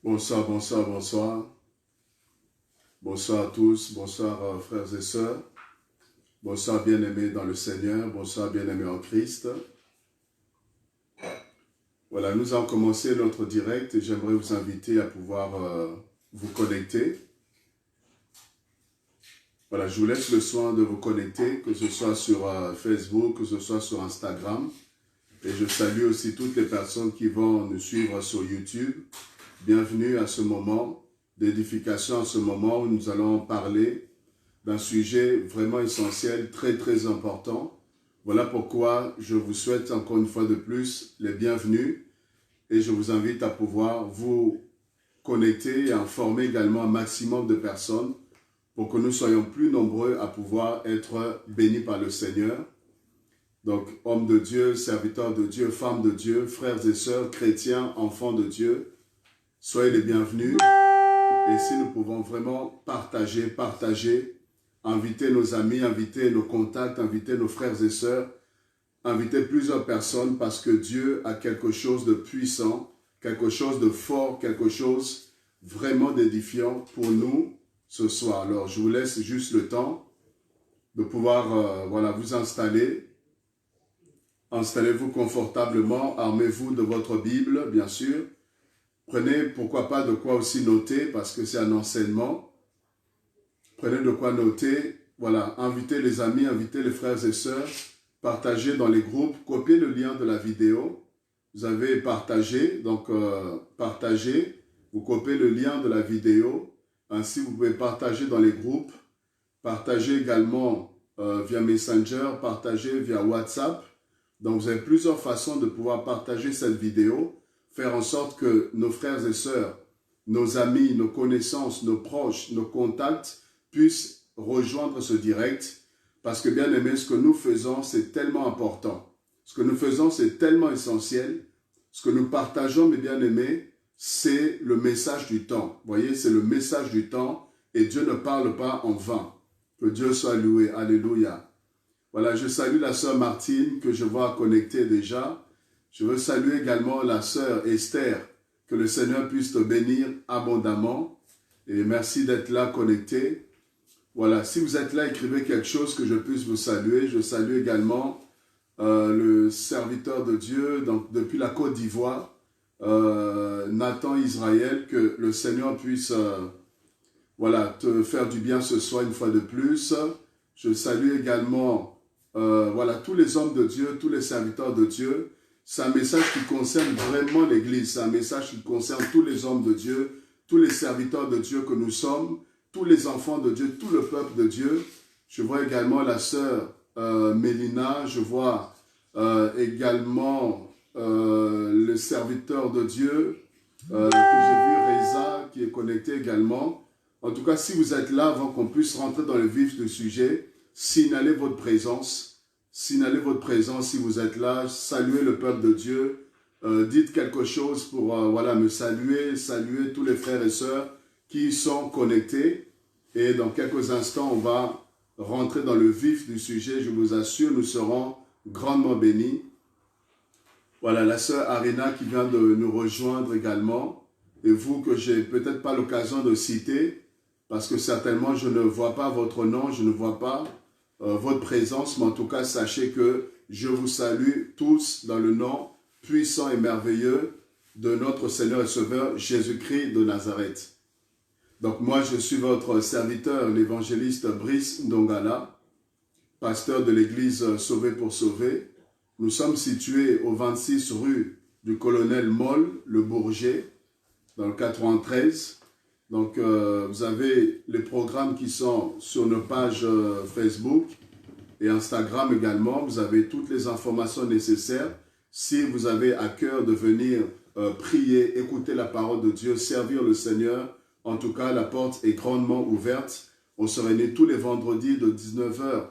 Bonsoir, bonsoir, bonsoir. Bonsoir à tous, bonsoir frères et sœurs. Bonsoir bien-aimés dans le Seigneur, bonsoir bien-aimés en Christ. Voilà, nous allons commencer notre direct et j'aimerais vous inviter à pouvoir vous connecter. Voilà, je vous laisse le soin de vous connecter, que ce soit sur Facebook, que ce soit sur Instagram. Et je salue aussi toutes les personnes qui vont nous suivre sur YouTube. Bienvenue à ce moment d'édification, à ce moment où nous allons parler d'un sujet vraiment essentiel, très très important. Voilà pourquoi je vous souhaite encore une fois de plus les bienvenus et je vous invite à pouvoir vous connecter et informer également un maximum de personnes pour que nous soyons plus nombreux à pouvoir être bénis par le Seigneur. Donc, hommes de Dieu, serviteurs de Dieu, femmes de Dieu, frères et sœurs, chrétiens, enfants de Dieu, soyez les bienvenus. Et si nous pouvons vraiment partager, inviter nos amis, inviter nos contacts, inviter nos frères et sœurs, inviter plusieurs personnes parce que Dieu a quelque chose de puissant, quelque chose de fort, quelque chose vraiment d'édifiant pour nous ce soir. Alors, je vous laisse juste le temps de pouvoir voilà, vous installer. Installez-vous confortablement, armez-vous de votre Bible, bien sûr. Prenez, pourquoi pas, de quoi aussi noter, parce que c'est un enseignement. Prenez de quoi noter. Voilà, invitez les amis, invitez les frères et sœurs. Partagez dans les groupes. Copiez le lien de la vidéo. Vous avez partagé, donc partagez. Vous copiez le lien de la vidéo. Ainsi, vous pouvez partager dans les groupes. Partagez également via Messenger, partagez via WhatsApp. Donc, vous avez plusieurs façons de pouvoir partager cette vidéo. Faire en sorte que nos frères et sœurs, nos amis, nos connaissances, nos proches, nos contacts puissent rejoindre ce direct. Parce que bien aimé, ce que nous faisons, c'est tellement important. Ce que nous faisons, c'est tellement essentiel. Ce que nous partageons, mes bien aimés, c'est le message du temps. Vous voyez, c'est le message du temps et Dieu ne parle pas en vain. Que Dieu soit loué. Alléluia. Voilà, je salue la sœur Martine que je vois connectée déjà. Je veux saluer également la sœur Esther, que le Seigneur puisse te bénir abondamment. Et merci d'être là connecté. Voilà, si vous êtes là, écrivez quelque chose que je puisse vous saluer. Je salue également le serviteur de Dieu, donc depuis la Côte d'Ivoire, Nathan Israël, que le Seigneur puisse voilà, te faire du bien ce soir une fois de plus. Je salue également voilà, tous les hommes de Dieu, tous les serviteurs de Dieu. C'est un message qui concerne vraiment l'Église. C'est un message qui concerne tous les hommes de Dieu, tous les serviteurs de Dieu que nous sommes, tous les enfants de Dieu, tout le peuple de Dieu. Je vois également la sœur Mélina. Je vois également le serviteur de Dieu que j'ai vu, Reza, qui est connecté également. En tout cas, si vous êtes là, avant qu'on puisse rentrer dans le vif du sujet, signalez votre présence. Signalez votre présence si vous êtes là, saluez le peuple de Dieu, dites quelque chose pour voilà, me saluer tous les frères et sœurs qui sont connectés. Et dans quelques instants, on va rentrer dans le vif du sujet. Je vous assure, nous serons grandement bénis. Voilà, la sœur Arina qui vient de nous rejoindre également. Et vous que j'ai peut-être pas l'occasion de citer, parce que certainement je ne vois pas votre nom, je ne vois pas votre présence, mais en tout cas, sachez que je vous salue tous dans le nom puissant et merveilleux de notre Seigneur et Sauveur Jésus-Christ de Nazareth. Donc moi, je suis votre serviteur, l'évangéliste Brice Ndongala, pasteur de l'église Sauvé pour Sauver. Nous sommes situés au 26 rue du Colonel Moll, le Bourget, dans le 93. Donc, vous avez les programmes qui sont sur nos pages Facebook et Instagram également. Vous avez toutes les informations nécessaires. Si vous avez à cœur de venir prier, écouter la parole de Dieu, servir le Seigneur, en tout cas, la porte est grandement ouverte. On se réunit tous les vendredis de 19 h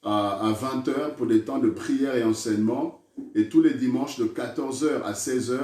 à 20 h pour des temps de prière et enseignement. Et tous les dimanches de 14 h à 16 h,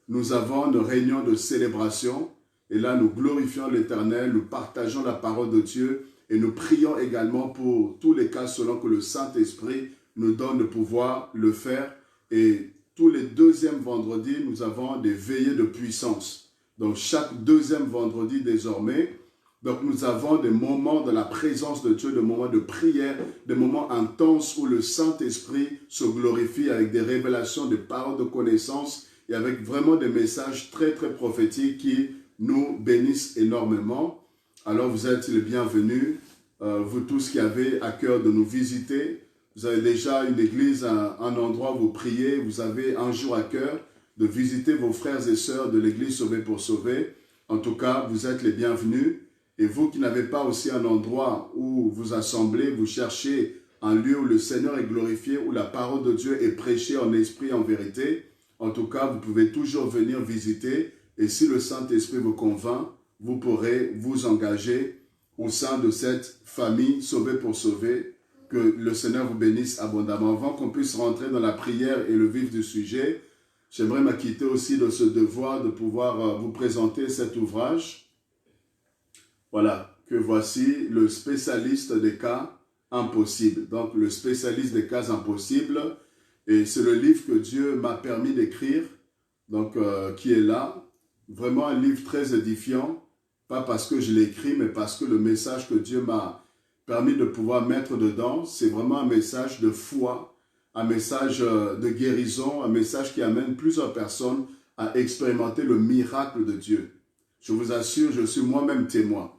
nous avons une réunion de célébration. Et là, nous glorifions l'Éternel, nous partageons la parole de Dieu et nous prions également pour tous les cas selon que le Saint-Esprit nous donne de pouvoir le faire. Et tous les deuxièmes vendredis, nous avons des veillées de puissance. Donc chaque deuxième vendredi désormais, donc nous avons des moments de la présence de Dieu, des moments de prière, des moments intenses où le Saint-Esprit se glorifie avec des révélations, des paroles de connaissance et avec vraiment des messages très très prophétiques qui nous bénissent énormément. Alors vous êtes les bienvenus, vous tous qui avez à cœur de nous visiter. Vous avez déjà une église, un endroit où vous priez, vous avez un jour à cœur de visiter vos frères et sœurs de l'église Sauvé pour Sauver. En tout cas, vous êtes les bienvenus. Et vous qui n'avez pas aussi un endroit où vous assemblez, vous cherchez un lieu où le Seigneur est glorifié, où la parole de Dieu est prêchée en esprit et en vérité, en tout cas, vous pouvez toujours venir visiter. Et si le Saint-Esprit vous convainc, vous pourrez vous engager au sein de cette famille Sauvé pour Sauver. Que le Seigneur vous bénisse abondamment. Avant qu'on puisse rentrer dans la prière et le vif du sujet, j'aimerais m'acquitter aussi de ce devoir de pouvoir vous présenter cet ouvrage. Voilà, que voici le spécialiste des cas impossibles. Donc, le spécialiste des cas impossibles, et c'est le livre que Dieu m'a permis d'écrire, donc qui est là. Vraiment un livre très édifiant, pas parce que je l'ai écrit, mais parce que le message que Dieu m'a permis de pouvoir mettre dedans, c'est vraiment un message de foi, un message de guérison, un message qui amène plusieurs personnes à expérimenter le miracle de Dieu. Je vous assure, je suis moi-même témoin.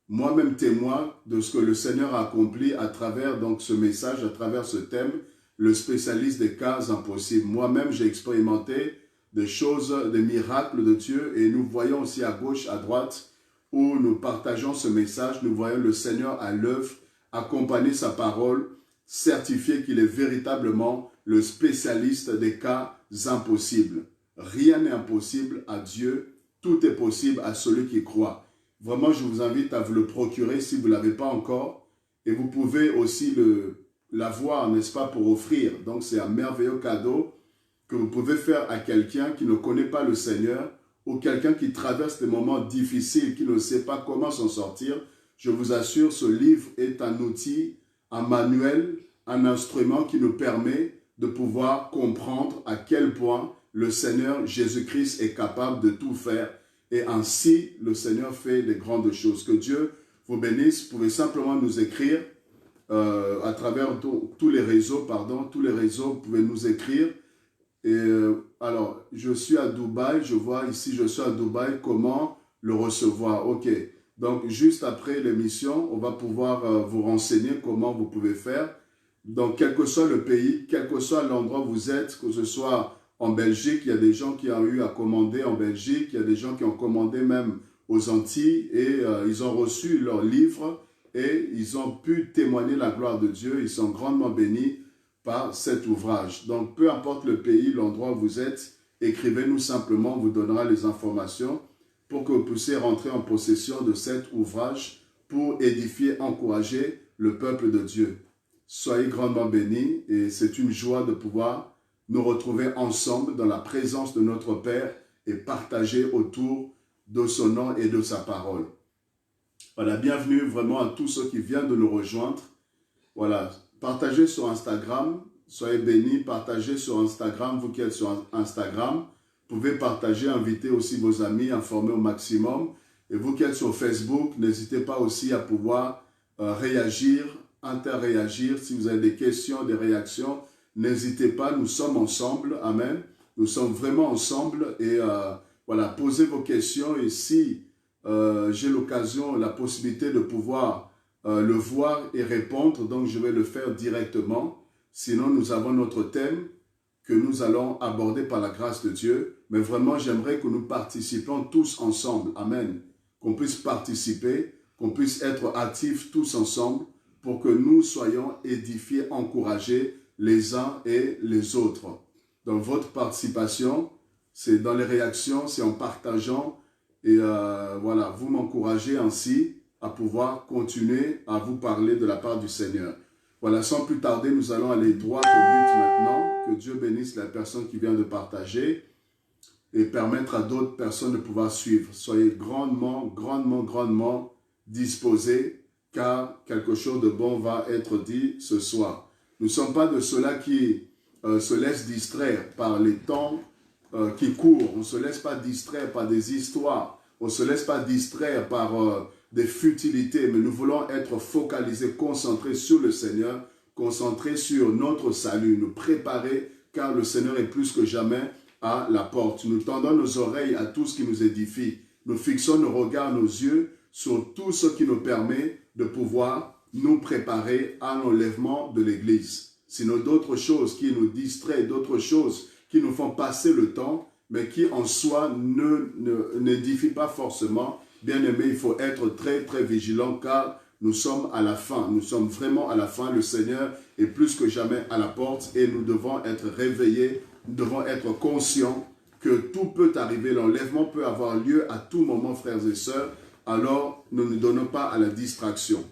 Moi-même témoin de ce que le Seigneur a accompli à travers donc, ce message, à travers ce thème, le spécialiste des cas impossibles. Moi-même, j'ai expérimenté des choses, des miracles de Dieu et nous voyons aussi à gauche, à droite, où nous partageons ce message, nous voyons le Seigneur à l'œuvre, accompagner sa parole, certifier qu'il est véritablement le spécialiste des cas impossibles. Rien n'est impossible à Dieu, tout est possible à celui qui croit. Vraiment, je vous invite à vous le procurer si vous ne l'avez pas encore. Et vous pouvez aussi l'avoir, n'est-ce pas, pour offrir. Donc, c'est un merveilleux cadeau que vous pouvez faire à quelqu'un qui ne connaît pas le Seigneur ou quelqu'un qui traverse des moments difficiles, qui ne sait pas comment s'en sortir. Je vous assure, ce livre est un outil, un manuel, un instrument qui nous permet de pouvoir comprendre à quel point le Seigneur Jésus-Christ est capable de tout faire. Et ainsi, le Seigneur fait des grandes choses. Que Dieu vous bénisse. Vous pouvez simplement nous écrire à travers tous les réseaux, tous les réseaux, vous pouvez nous écrire. Et alors, je suis à Dubaï, je vois ici, je suis à Dubaï, comment le recevoir? Ok, donc juste après l'émission, on va pouvoir vous renseigner comment vous pouvez faire. Donc, quel que soit le pays, quel que soit l'endroit où vous êtes, que ce soit en Belgique, il y a des gens qui ont eu à commander en Belgique, il y a des gens qui ont commandé même aux Antilles et ils ont reçu leur livre et ils ont pu témoigner la gloire de Dieu. Ils sont grandement bénis par cet ouvrage. Donc, peu importe le pays, l'endroit où vous êtes, écrivez-nous simplement, on vous donnera les informations pour que vous puissiez rentrer en possession de cet ouvrage pour édifier, encourager le peuple de Dieu. Soyez grandement bénis et c'est une joie de pouvoir nous retrouver ensemble dans la présence de notre Père et partager autour de son nom et de sa parole. Voilà, bienvenue vraiment à tous ceux qui viennent de nous rejoindre. Voilà, partagez sur Instagram, soyez bénis, partagez sur Instagram, vous qui êtes sur Instagram. Vous pouvez partager, inviter aussi vos amis, informer au maximum. Et vous qui êtes sur Facebook, n'hésitez pas aussi à pouvoir réagir, interréagir. Si vous avez des questions, des réactions, n'hésitez pas, nous sommes ensemble, amen. Nous sommes vraiment ensemble et voilà, posez vos questions et si j'ai l'occasion, la possibilité de pouvoir le voir et répondre, donc je vais le faire directement. Sinon, nous avons notre thème que nous allons aborder par la grâce de Dieu. Mais vraiment, j'aimerais que nous participions tous ensemble, amen. Qu'on puisse participer, qu'on puisse être actifs tous ensemble pour que nous soyons édifiés, encouragés, les uns et les autres. Donc, votre participation, c'est dans les réactions, c'est en partageant. Et voilà, vous m'encouragez ainsi à pouvoir continuer à vous parler de la part du Seigneur. Voilà, sans plus tarder, nous allons aller droit au but maintenant. Que Dieu bénisse la personne qui vient de partager et permettre à d'autres personnes de pouvoir suivre. Soyez grandement, grandement, grandement disposés car quelque chose de bon va être dit ce soir. Nous ne sommes pas de ceux-là qui se laissent distraire par les temps qui courent. On ne se laisse pas distraire par des histoires. On ne se laisse pas distraire par des futilités. Mais nous voulons être focalisés, concentrés sur le Seigneur, concentrés sur notre salut, nous préparer, car le Seigneur est plus que jamais à la porte. Nous tendons nos oreilles à tout ce qui nous édifie. Nous fixons nos regards, nos yeux sur tout ce qui nous permet de pouvoir nous préparer à l'enlèvement de l'Église. Sinon d'autres choses qui nous distraient, d'autres choses qui nous font passer le temps, mais qui en soi n'édifient pas forcément. Bien aimé, il faut être très très vigilant car nous sommes à la fin. Nous sommes vraiment à la fin. Le Seigneur est plus que jamais à la porte et nous devons être réveillés. Nous devons être conscients que tout peut arriver. L'enlèvement peut avoir lieu à tout moment, frères et sœurs. Alors, ne nous donnons pas à la distraction.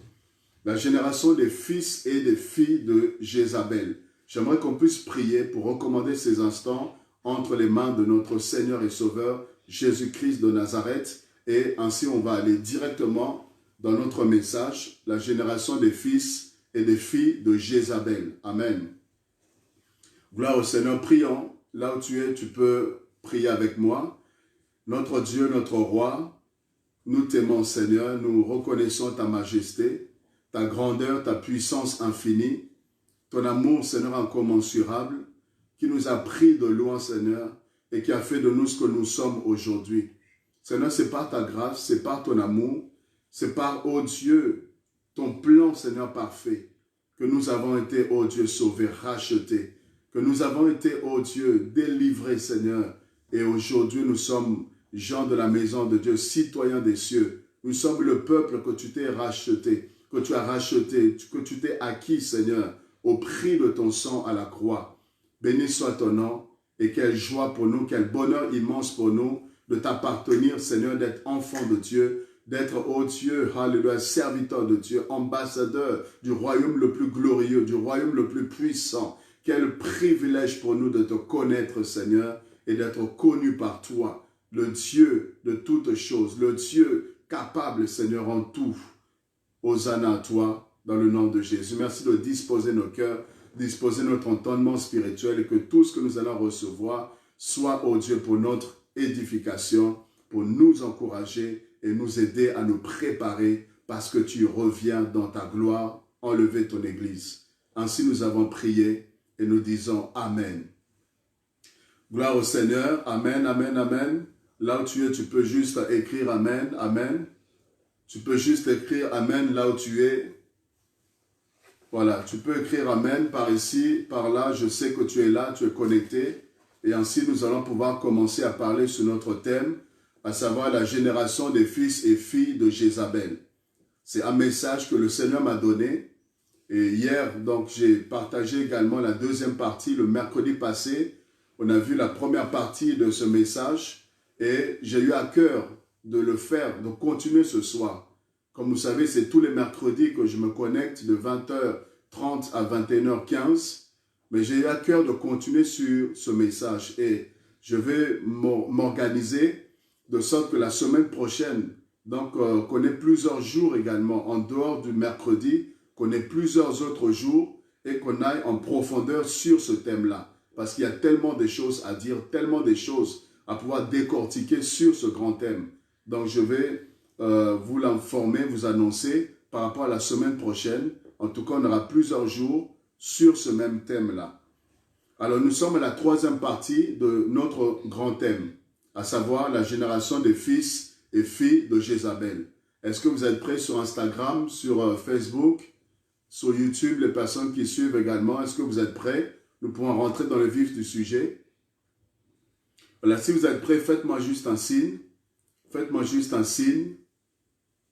La génération des fils et des filles de Jézabel. J'aimerais qu'on puisse prier pour recommander ces instants entre les mains de notre Seigneur et Sauveur, Jésus-Christ de Nazareth. Et ainsi, on va aller directement dans notre message, la génération des fils et des filles de Jézabel. Amen. Gloire au Seigneur. Prions. Là où tu es, tu peux prier avec moi. Notre Dieu, notre Roi, nous t'aimons, Seigneur. Nous reconnaissons ta majesté, ta grandeur, ta puissance infinie, ton amour, Seigneur, incommensurable, qui nous a pris de loin, Seigneur, et qui a fait de nous ce que nous sommes aujourd'hui. Seigneur, c'est par ta grâce, c'est par ton amour, c'est par, oh Dieu, ton plan, Seigneur, parfait, que nous avons été, oh Dieu, sauvés, rachetés, que nous avons été, oh Dieu, délivrés, Seigneur, et aujourd'hui nous sommes gens de la maison de Dieu, citoyens des cieux. Nous sommes le peuple que tu t'es racheté, que tu as racheté, que tu t'es acquis, Seigneur, au prix de ton sang à la croix. Béni soit ton nom, et quelle joie pour nous, quel bonheur immense pour nous de t'appartenir, Seigneur, d'être enfant de Dieu, d'être, oh Dieu, alléluia, serviteur de Dieu, ambassadeur du royaume le plus glorieux, du royaume le plus puissant. Quel privilège pour nous de te connaître, Seigneur, et d'être connu par toi, le Dieu de toutes choses, le Dieu capable, Seigneur, en tout. Hosanna à toi, dans le nom de Jésus. Merci de disposer nos cœurs, disposer notre entendement spirituel et que tout ce que nous allons recevoir soit, oh Dieu, pour notre édification, pour nous encourager et nous aider à nous préparer parce que tu reviens dans ta gloire, enlever ton Église. Ainsi nous avons prié et nous disons Amen. Gloire au Seigneur. Amen, Amen, Amen. Là où tu es, tu peux juste écrire Amen, Amen. Tu peux juste écrire Amen là où tu es. Voilà, tu peux écrire Amen par ici, par là. Je sais que tu es là, tu es connecté. Et ainsi, nous allons pouvoir commencer à parler sur notre thème, à savoir la génération des fils et filles de Jézabel. C'est un message que le Seigneur m'a donné. Et hier, donc, j'ai partagé également la deuxième partie. Le mercredi passé, on a vu la première partie de ce message. Et j'ai eu à cœur de le faire, de continuer ce soir. Comme vous savez, c'est tous les mercredis que je me connecte de 20h30 à 21h15. Mais j'ai eu à cœur de continuer sur ce message. Et je vais m'organiser de sorte que la semaine prochaine, donc qu'on ait plusieurs jours également, en dehors du mercredi, qu'on ait plusieurs autres jours et qu'on aille en profondeur sur ce thème-là. Parce qu'il y a tellement de choses à dire, tellement de choses à pouvoir décortiquer sur ce grand thème. Donc je vais vous l'informer, vous annoncer par rapport à la semaine prochaine. En tout cas, on aura plusieurs jours sur ce même thème-là. Alors nous sommes à la troisième partie de notre grand thème, à savoir la génération des fils et filles de Jézabel. Est-ce que vous êtes prêts sur Instagram, sur Facebook, sur YouTube, les personnes qui suivent également? Est-ce que vous êtes prêts? Nous pouvons rentrer dans le vif du sujet. Voilà, si vous êtes prêts, faites-moi juste un signe. Faites-moi juste un signe.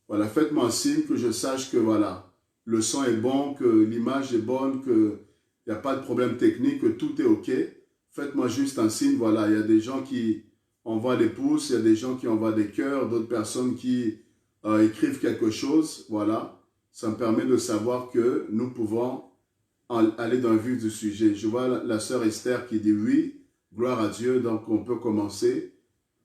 Voilà, faites-moi un signe que je sache que voilà, le son est bon, que l'image est bonne, qu'il n'y a pas de problème technique, que tout est OK. Faites-moi juste un signe. Voilà, il y a des gens qui envoient des pouces, il y a des gens qui envoient des cœurs, d'autres personnes qui écrivent quelque chose. Voilà, ça me permet de savoir que nous pouvons aller dans le vif du sujet. Je vois la sœur Esther qui dit oui. Gloire à Dieu, donc on peut commencer.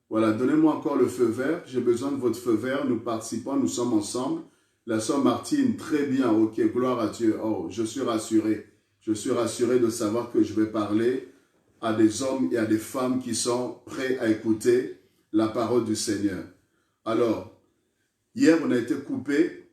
Voilà, donnez-moi encore le feu vert. J'ai besoin de votre feu vert. Nous participons, nous sommes ensemble. La sœur Martine, très bien, ok, gloire à Dieu. Oh, je suis rassuré. Je suis rassuré de savoir que je vais parler à des hommes et à des femmes qui sont prêts à écouter la parole du Seigneur. Alors, hier, on a été coupé,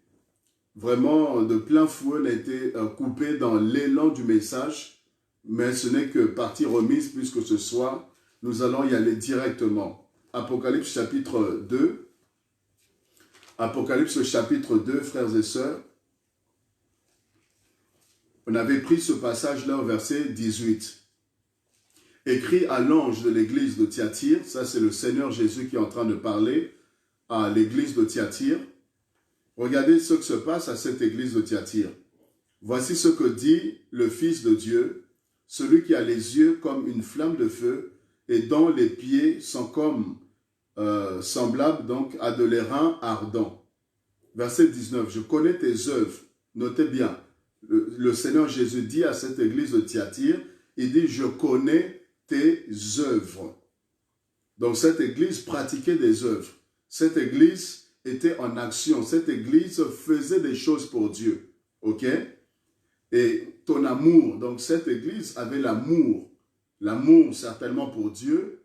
vraiment de plein fouet, on a été coupé dans l'élan du message, mais ce n'est que partie remise, puisque ce soir, nous allons y aller directement. Apocalypse chapitre 2. Apocalypse chapitre 2, frères et sœurs. On avait pris ce passage-là au verset 18. Écrit à l'ange de l'église de Thyatire, ça c'est le Seigneur Jésus qui est en train de parler à l'église de Thyatire. Regardez ce qui se passe à cette église de Thyatire. Voici ce que dit le Fils de Dieu, celui qui a les yeux comme une flamme de feu et dont les pieds sont comme semblables donc à de l'airain ardent. Verset 19, je connais tes œuvres. Notez bien, le Seigneur Jésus dit à cette église de Thyatire, il dit, je connais tes œuvres. Donc cette église pratiquait des œuvres. Cette église était en action. Cette église faisait des choses pour Dieu. Ok? Et ton amour, donc cette église avait l'amour. L'amour certainement pour Dieu,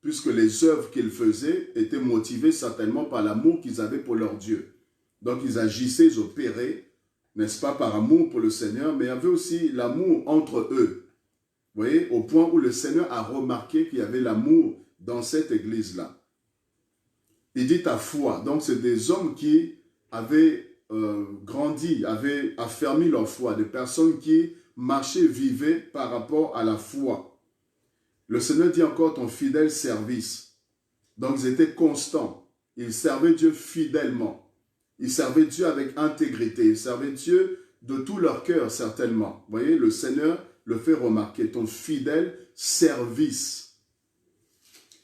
puisque les œuvres qu'ils faisaient étaient motivées certainement par l'amour qu'ils avaient pour leur Dieu. Donc ils agissaient, ils opéraient, n'est-ce pas, par amour pour le Seigneur, mais il y avait aussi l'amour entre eux. Vous voyez, au point où le Seigneur a remarqué qu'il y avait l'amour dans cette église-là. Il dit ta foi. Donc, c'est des hommes qui avaient grandi, avaient affermi leur foi, des personnes qui marchaient, vivaient par rapport à la foi. Le Seigneur dit encore ton fidèle service. Donc, ils étaient constants. Ils servaient Dieu fidèlement. Ils servaient Dieu avec intégrité. Ils servaient Dieu de tout leur cœur, certainement. Vous voyez, le Seigneur le fait remarquer, ton fidèle service.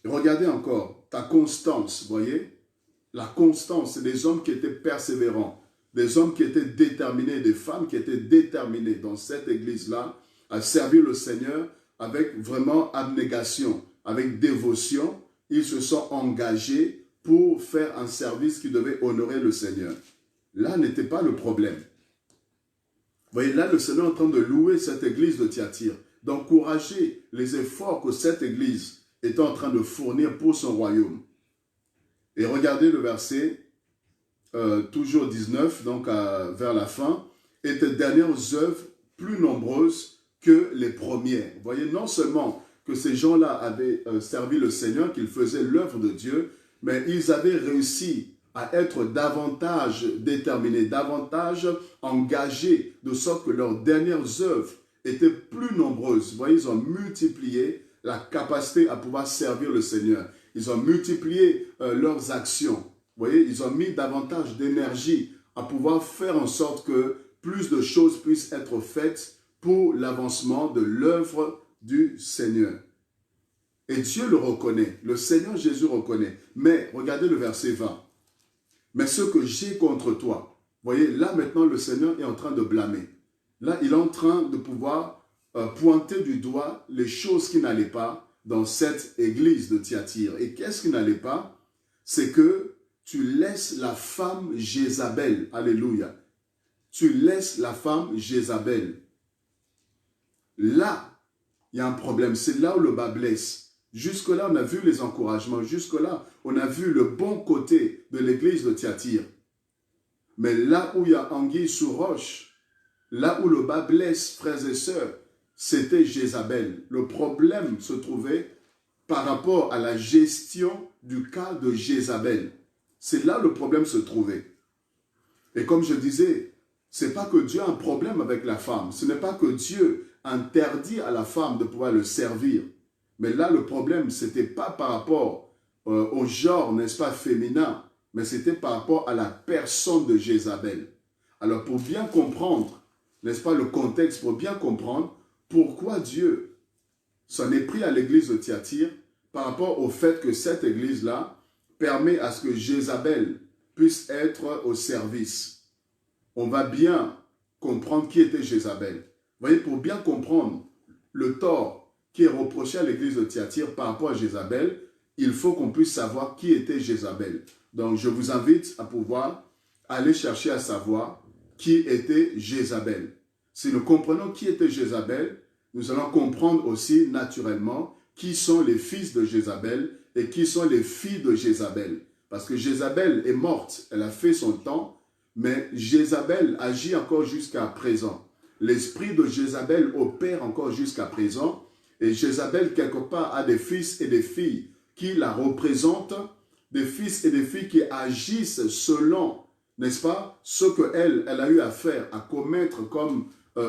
Et regardez encore, ta constance, vous voyez, la constance, c'est des hommes qui étaient persévérants, des hommes qui étaient déterminés, des femmes qui étaient déterminées dans cette église-là à servir le Seigneur avec vraiment abnégation, avec dévotion. Ils se sont engagés pour faire un service qui devait honorer le Seigneur. Là n'était pas le problème. Vous voyez, là, le Seigneur est en train de louer cette église de Thyatire, d'encourager les efforts que cette église est en train de fournir pour son royaume. Et regardez le verset, toujours 19, donc vers la fin, « Et tes dernières œuvres plus nombreuses que les premières. » Vous voyez, non seulement que ces gens-là avaient servi le Seigneur, qu'ils faisaient l'œuvre de Dieu, mais ils avaient réussi à être davantage déterminés, davantage engagés, de sorte que leurs dernières œuvres étaient plus nombreuses. Vous voyez, ils ont multiplié la capacité à pouvoir servir le Seigneur. Ils ont multiplié leurs actions. Vous voyez, ils ont mis davantage d'énergie à pouvoir faire en sorte que plus de choses puissent être faites pour l'avancement de l'œuvre du Seigneur. Et Dieu le reconnaît, le Seigneur Jésus reconnaît. Mais regardez le verset 20. Mais ce que j'ai contre toi, vous voyez, là maintenant le Seigneur est en train de blâmer. Là, il est en train de pouvoir pointer du doigt les choses qui n'allaient pas dans cette église de Thyatire. Et qu'est-ce qui n'allait pas? C'est que tu laisses la femme Jézabel. Alléluia. Tu laisses la femme Jézabel. Là, il y a un problème. C'est là où le bas blesse. Jusque-là, on a vu les encouragements. Jusque-là, on a vu le bon côté de l'église de Thyatire. Mais là où il y a anguille sous roche, là où le bas blesse, frères et sœurs, c'était Jézabel. Le problème se trouvait par rapport à la gestion du cas de Jézabel. C'est là le problème se trouvait. Et comme je disais, ce n'est pas que Dieu a un problème avec la femme. Ce n'est pas que Dieu interdit à la femme de pouvoir le servir. Mais là, le problème, ce n'était pas par rapport au genre, n'est-ce pas, féminin, mais c'était par rapport à la personne de Jézabel. Alors, pour bien comprendre, n'est-ce pas, le contexte, pour bien comprendre pourquoi Dieu s'en est pris à l'église de Thyatire par rapport au fait que cette église-là permet à ce que Jézabel puisse être au service. On va bien comprendre qui était Jézabel. Vous voyez, pour bien comprendre le tort qui est reproché à l'église de Thyatire par rapport à Jézabel, il faut qu'on puisse savoir qui était Jézabel. Donc, je vous invite à pouvoir aller chercher à savoir qui était Jézabel. Si nous comprenons qui était Jézabel, nous allons comprendre aussi naturellement qui sont les fils de Jézabel et qui sont les filles de Jézabel. Parce que Jézabel est morte, elle a fait son temps, mais Jézabel agit encore jusqu'à présent. L'esprit de Jézabel opère encore jusqu'à présent, et Jézabel, quelque part, a des fils et des filles qui la représentent, des fils et des filles qui agissent selon, n'est-ce pas, ce qu'elle a eu à faire, à commettre comme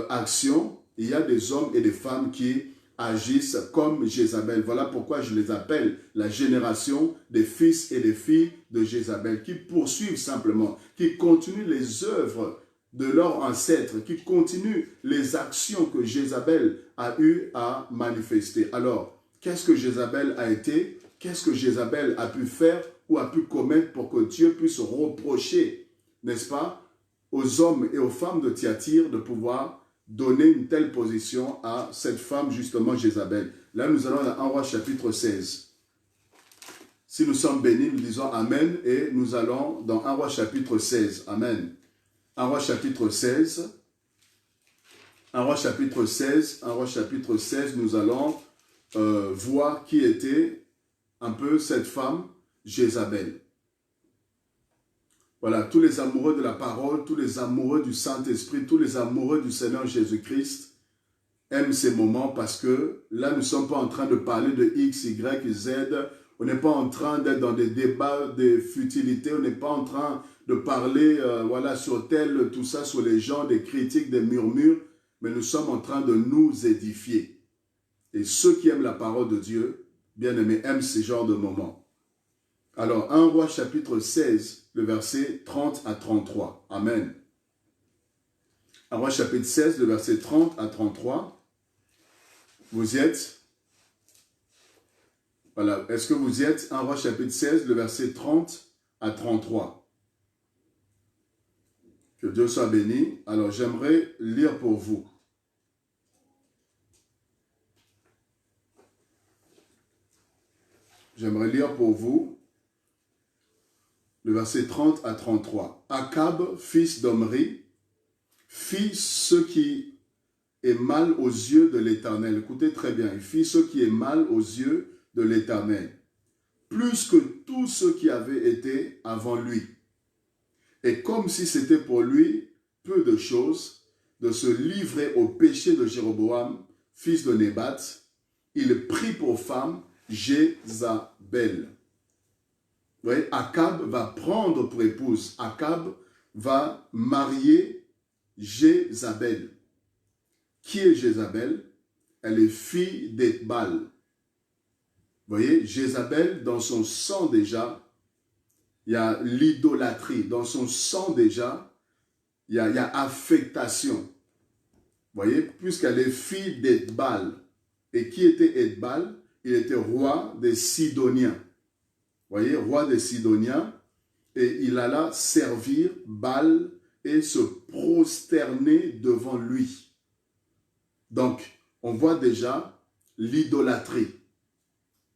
action. Il y a des hommes et des femmes qui agissent comme Jézabel. Voilà pourquoi je les appelle la génération des fils et des filles de Jézabel, qui poursuivent simplement, qui continuent les œuvres de leurs ancêtres, qui continuent les actions que Jézabel a eu à manifester. Alors, qu'est-ce que Jézabel a été? Qu'est-ce que Jézabel a pu faire ou a pu commettre pour que Dieu puisse reprocher, n'est-ce pas, aux hommes et aux femmes de Thyatire de pouvoir donner une telle position à cette femme, justement, Jézabel. Là, nous allons dans 1 Roi chapitre 16. Si nous sommes bénis, nous disons Amen et nous allons dans 1 Roi chapitre 16. Amen. 1 Roi chapitre 16. 1 Roi chapitre 16. 1 Roi chapitre 16, nous allons voir qui était un peu cette femme, Jézabel. Voilà, tous les amoureux de la parole, tous les amoureux du Saint-Esprit, tous les amoureux du Seigneur Jésus-Christ aiment ces moments parce que là, nous ne sommes pas en train de parler de X, Y, Z. On n'est pas en train d'être dans des débats de futilité. On n'est pas en train de parler voilà, sur tel, tout ça, sur les gens, des critiques, des murmures. Mais nous sommes en train de nous édifier. Et ceux qui aiment la parole de Dieu, bien aimés, aiment ce genre de moments. Alors, 1 Roi chapitre 16, le verset 30 à 33. Amen. 1 Roi chapitre 16, le verset 30 à 33. Vous y êtes? Voilà. Est-ce que vous y êtes? 1 Roi chapitre 16, le verset 30 à 33. Que Dieu soit béni. Alors, j'aimerais lire pour vous. J'aimerais lire pour vous le verset 30 à 33. Akab, fils d'Omri, fit ce qui est mal aux yeux de l'Éternel. Écoutez très bien, il fit ce qui est mal aux yeux de l'Éternel, plus que tous ceux qui avaient été avant lui. Et comme si c'était pour lui peu de choses de se livrer au péché de Jéroboam, fils de Nébat, il prit pour femme Jézabel. Vous voyez, Akab va prendre pour épouse. Akab va marier Jézabel. Qui est Jézabel? Elle est fille d'Ethbal. Vous voyez, Jézabel, dans son sang déjà, il y a l'idolâtrie. Dans son sang déjà, il y a affectation. Vous voyez, puisqu'elle est fille d'Ethbal. Et qui était Ethbal? Il était roi des Sidoniens. Vous voyez, roi des Sidoniens, et il alla servir Baal et se prosterner devant lui. Donc, on voit déjà l'idolâtrie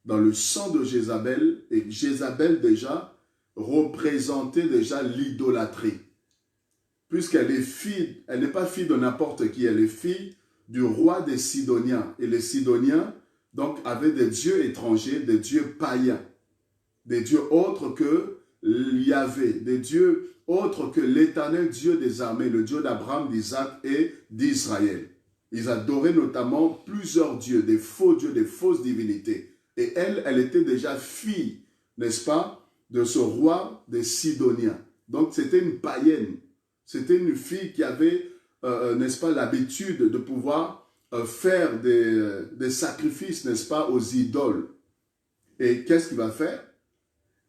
dans le sang de Jézabel, et Jézabel déjà représentait déjà l'idolâtrie. Puisqu'elle est fille, elle n'est pas fille de n'importe qui, elle est fille du roi des Sidoniens. Et les Sidoniens, donc, avaient des dieux étrangers, des dieux païens. Des dieux autres que Yahvé, des dieux autres que l'Éternel Dieu des armées, le Dieu d'Abraham, d'Isaac et d'Israël. Ils adoraient notamment plusieurs dieux, des faux dieux, des fausses divinités. Et elle était déjà fille, n'est-ce pas, de ce roi des Sidoniens. Donc c'était une païenne, c'était une fille qui avait, n'est-ce pas, l'habitude de pouvoir faire des sacrifices, n'est-ce pas, aux idoles. Et qu'est-ce qu'il va faire?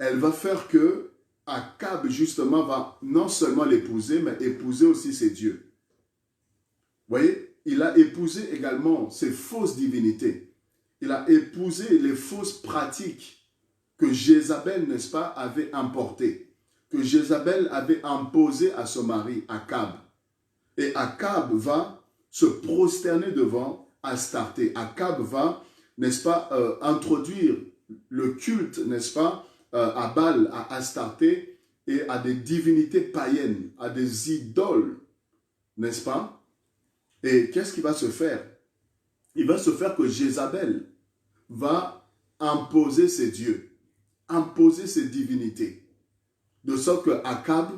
Elle va faire que Akab, justement, va non seulement l'épouser, mais épouser aussi ses dieux. Vous voyez, il a épousé également ses fausses divinités. Il a épousé les fausses pratiques que Jézabel, n'est-ce pas, avait importées, que Jézabel avait imposées à son mari, Akab. Et Akab va se prosterner devant Astarté. Akab va, n'est-ce pas, introduire le culte, n'est-ce pas, à Baal, à Astarté et à des divinités païennes, à des idoles, n'est-ce pas? Et qu'est-ce qui va se faire? il va se faire que Jézabel va imposer ses dieux, imposer ses divinités. De sorte que Akab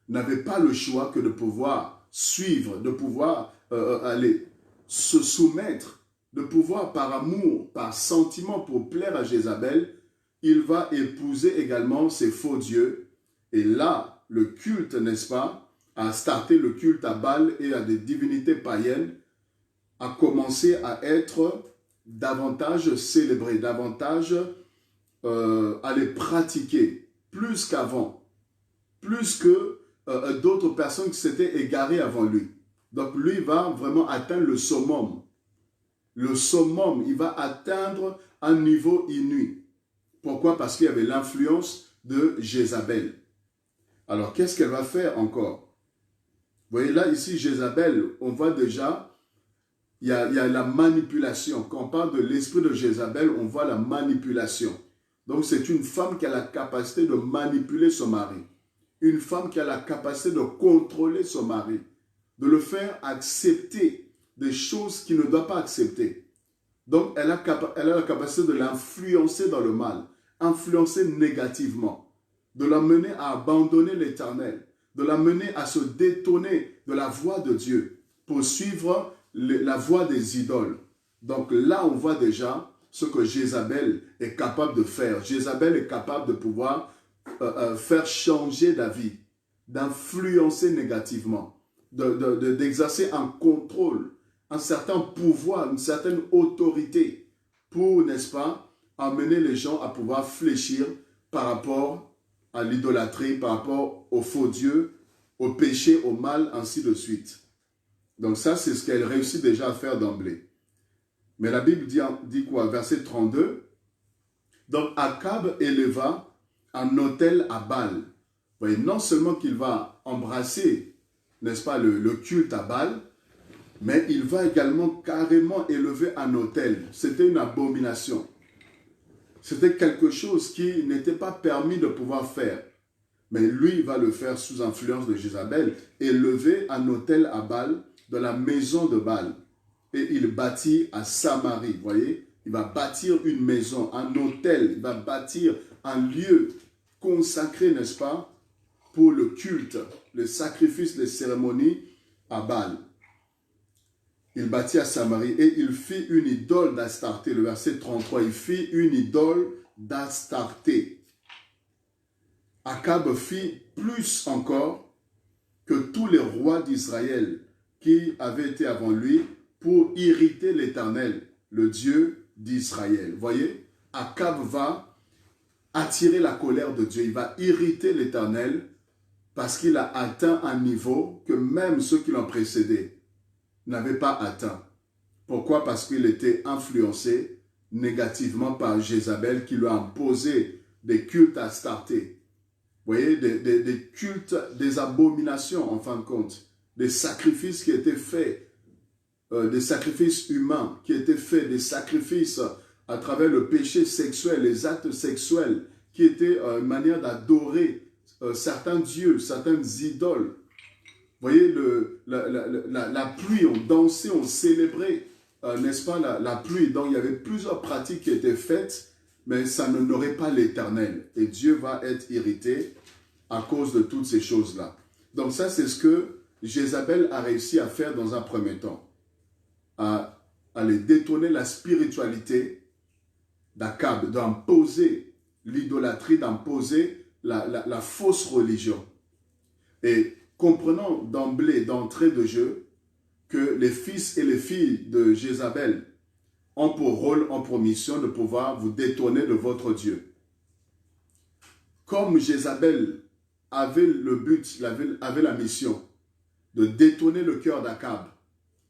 n'avait pas le choix que de pouvoir suivre, de pouvoir aller se soumettre, de pouvoir par amour, par sentiment pour plaire à Jézabel, il va épouser également ses faux dieux. Et là, le culte, n'est-ce pas, a starté le culte à Baal et à des divinités païennes, a commencé à être davantage célébré, davantage à les pratiquer, plus qu'avant, plus que d'autres personnes qui s'étaient égarées avant lui. Donc lui va vraiment atteindre le summum. Le summum, il va atteindre un niveau inouï. Pourquoi? Parce qu'il y avait l'influence de Jézabel. Alors qu'est-ce qu'elle va faire encore? Vous voyez là, ici, Jézabel, on voit déjà, il y a la manipulation. Quand on parle de l'esprit de Jézabel, on voit la manipulation. Donc c'est une femme qui a la capacité de manipuler son mari. Une femme qui a la capacité de contrôler son mari, de le faire accepter des choses qu'il ne doit pas accepter. Donc, elle a la capacité de l'influencer dans le mal, influencer négativement, de l'amener à abandonner l'Éternel, de l'amener à se détourner de la voie de Dieu pour suivre la voie des idoles. Donc là, on voit déjà ce que Jézabel est capable de faire. Jézabel est capable de pouvoir faire changer d'avis, d'influencer négativement, d'exercer un contrôle, un certain pouvoir, une certaine autorité pour, n'est-ce pas, amener les gens à pouvoir fléchir par rapport à l'idolâtrie, par rapport aux faux dieux, au péché, au mal, ainsi de suite. Donc ça, c'est ce qu'elle réussit déjà à faire d'emblée. Mais la Bible dit quoi? Verset 32. Donc Akab éleva un autel à Baal. Vous voyez, non seulement qu'il va embrasser, n'est-ce pas, le culte à Baal, mais il va également carrément élever un autel. C'était une abomination. C'était quelque chose qui n'était pas permis de pouvoir faire. Mais lui, il va le faire sous influence de Jézabel, élever un autel à Baal de la maison de Baal. Et il bâtit à Samarie, vous voyez, il va bâtir une maison, un autel, il va bâtir un lieu consacré, n'est-ce pas, pour le culte, le sacrifice, les cérémonies à Baal. Il bâtit à Samarie et il fit une idole d'Astarté. Le verset 33, il fit une idole d'Astarté. Akab fit plus encore que tous les rois d'Israël qui avaient été avant lui pour irriter l'Éternel, le Dieu d'Israël. Vous voyez, Akab va attirer la colère de Dieu. Il va irriter l'Éternel parce qu'il a atteint un niveau que même ceux qui l'ont précédé n'avaient pas atteint. Pourquoi? Parce qu'il était influencé négativement par Jézabel qui lui a imposé des cultes à Astarté. Vous voyez, des cultes, des abominations en fin de compte, des sacrifices qui étaient faits, des sacrifices humains qui étaient faits, des sacrifices à travers le péché sexuel, les actes sexuels qui étaient une manière d'adorer certains dieux, certaines idoles. Vous voyez, la pluie, on dansait, on célébrait, n'est-ce pas, la pluie. Donc, il y avait plusieurs pratiques qui étaient faites, mais ça n'honorait pas l'Éternel. Et Dieu va être irrité à cause de toutes ces choses-là. Donc, ça, c'est ce que Jézabel a réussi à faire dans un premier temps. À aller détourner la spiritualité d'Akab, d'imposer l'idolâtrie, d'imposer la fausse religion. Et comprenons d'emblée, d'entrée de jeu, que les fils et les filles de Jézabel ont pour rôle, ont pour mission de pouvoir vous détourner de votre Dieu. Comme Jézabel avait le but, avait la mission de détourner le cœur d'Akab,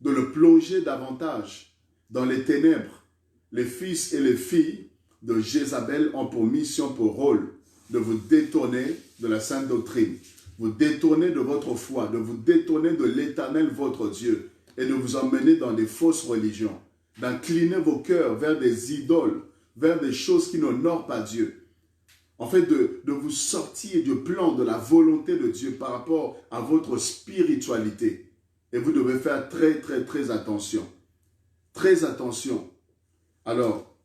de le plonger davantage dans les ténèbres, les fils et les filles de Jézabel ont pour mission, pour rôle, de vous détourner de la sainte doctrine, vous détourner de votre foi, de vous détourner de l'Éternel, votre Dieu, et de vous emmener dans des fausses religions, d'incliner vos cœurs vers des idoles, vers des choses qui n'honorent pas Dieu. En fait, de vous sortir du plan de la volonté de Dieu par rapport à votre spiritualité. Et vous devez faire très, très, très attention. Très attention. Alors,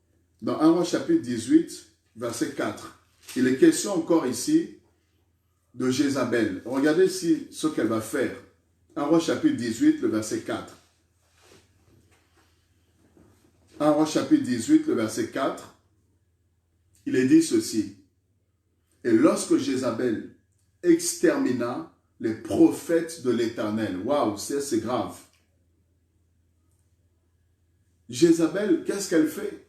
dans 1 Roi chapitre 18, verset 4, il est question encore ici de Jézabel. Regardez ici ce qu'elle va faire. 1 Roi chapitre 18, le verset 4. 1 Roi chapitre 18, le verset 4, il est dit ceci. Et lorsque Jézabel extermina les prophètes de l'Éternel. Waouh, c'est grave. Jézabel, qu'est-ce qu'elle fait?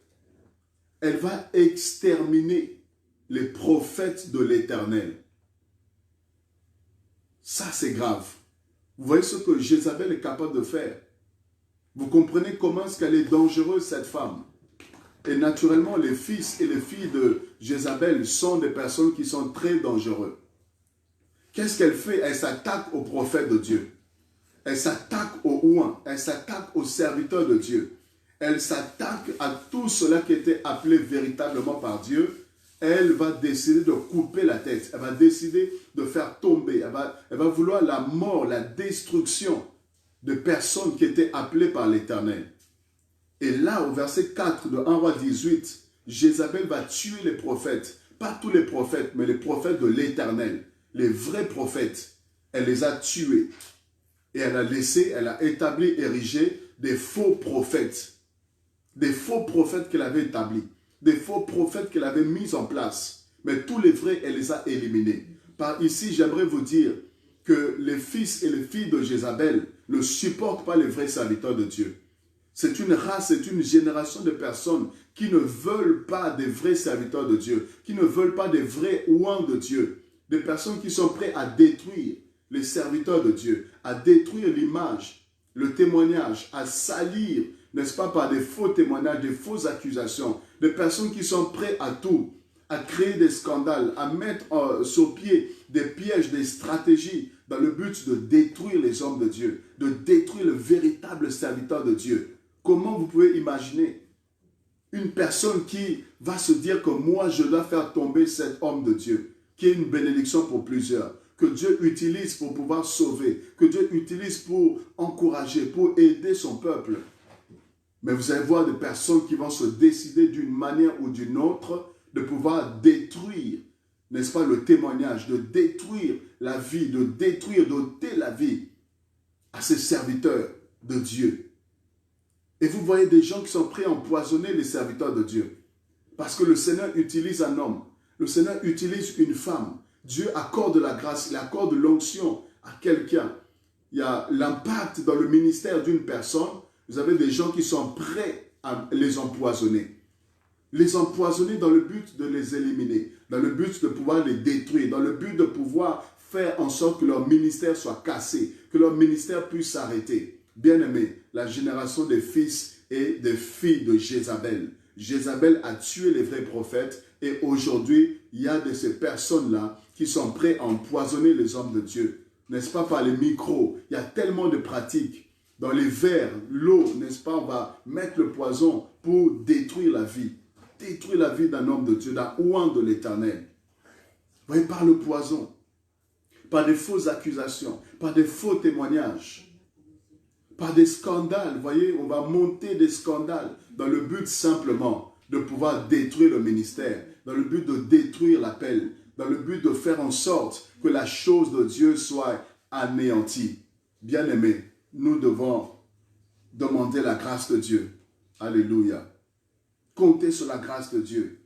Elle va exterminer les prophètes de l'Éternel. Ça, c'est grave. Vous voyez ce que Jézabel est capable de faire. Vous comprenez comment est-ce qu'elle est dangereuse, cette femme. Et naturellement, les fils et les filles de Jézabel sont des personnes qui sont très dangereuses. Qu'est-ce qu'elle fait? Elle s'attaque aux prophètes de Dieu. Elle s'attaque aux ouins. Elle s'attaque aux serviteurs de Dieu. Elle s'attaque à tout cela qui était appelé véritablement par Dieu. Elle va décider de couper la tête. Elle va décider de faire tomber. Elle va vouloir la mort, la destruction de personnes qui étaient appelées par l'Éternel. Et là, au verset 4 de 1 Roi 18, Jézabel va tuer les prophètes. Pas tous les prophètes, mais les prophètes de l'Éternel. Les vrais prophètes. Elle les a tués. Et elle a établi, érigé des faux prophètes. Des faux prophètes qu'elle avait établis. Des faux prophètes qu'elle avait mis en place. Mais tous les vrais, elle les a éliminés. Par ici, j'aimerais vous dire que les fils et les filles de Jézabel ne supportent pas les vrais serviteurs de Dieu. C'est une race, c'est une génération de personnes qui ne veulent pas des vrais serviteurs de Dieu, qui ne veulent pas des vrais ouins de Dieu, des personnes qui sont prêtes à détruire les serviteurs de Dieu, à détruire l'image, le témoignage, à salir, n'est-ce pas, par des faux témoignages, des fausses accusations, des personnes qui sont prêtes à tout, à créer des scandales, à mettre sur pied des pièges, des stratégies, dans le but de détruire les hommes de Dieu, de détruire le véritable serviteur de Dieu. Comment vous pouvez imaginer une personne qui va se dire que moi, je dois faire tomber cet homme de Dieu, qui est une bénédiction pour plusieurs, que Dieu utilise pour pouvoir sauver, que Dieu utilise pour encourager, pour aider son peuple. Mais vous allez voir des personnes qui vont se décider d'une manière ou d'une autre de pouvoir détruire, n'est-ce pas, le témoignage, de détruire la vie, de détruire, d'ôter la vie à ces serviteurs de Dieu. Et vous voyez des gens qui sont prêts à empoisonner les serviteurs de Dieu. Parce que le Seigneur utilise un homme. Le Seigneur utilise une femme. Dieu accorde la grâce, il accorde l'onction à quelqu'un. Il y a l'impact dans le ministère d'une personne. Vous avez des gens qui sont prêts à les empoisonner. Les empoisonner dans le but de les éliminer, dans le but de pouvoir les détruire, dans le but de pouvoir faire en sorte que leur ministère soit cassé, que leur ministère puisse s'arrêter. Bien-aimés, la génération des fils et des filles de Jézabel. Jézabel a tué les vrais prophètes et aujourd'hui, il y a de ces personnes-là qui sont prêtes à empoisonner les hommes de Dieu. N'est-ce pas, par les micros? Il y a tellement de pratiques. Dans les verres, l'eau, n'est-ce pas, on va mettre le poison pour détruire la vie. Détruire la vie d'un homme de Dieu, d'un ouin de l'Éternel. Vous voyez, par le poison, par des fausses accusations, par des faux témoignages, par des scandales. Vous voyez, on va monter des scandales dans le but simplement de pouvoir détruire le ministère, dans le but de détruire l'appel, dans le but de faire en sorte que la chose de Dieu soit anéantie. Bien-aimés, nous devons demander la grâce de Dieu. Alléluia. Compter sur la grâce de Dieu.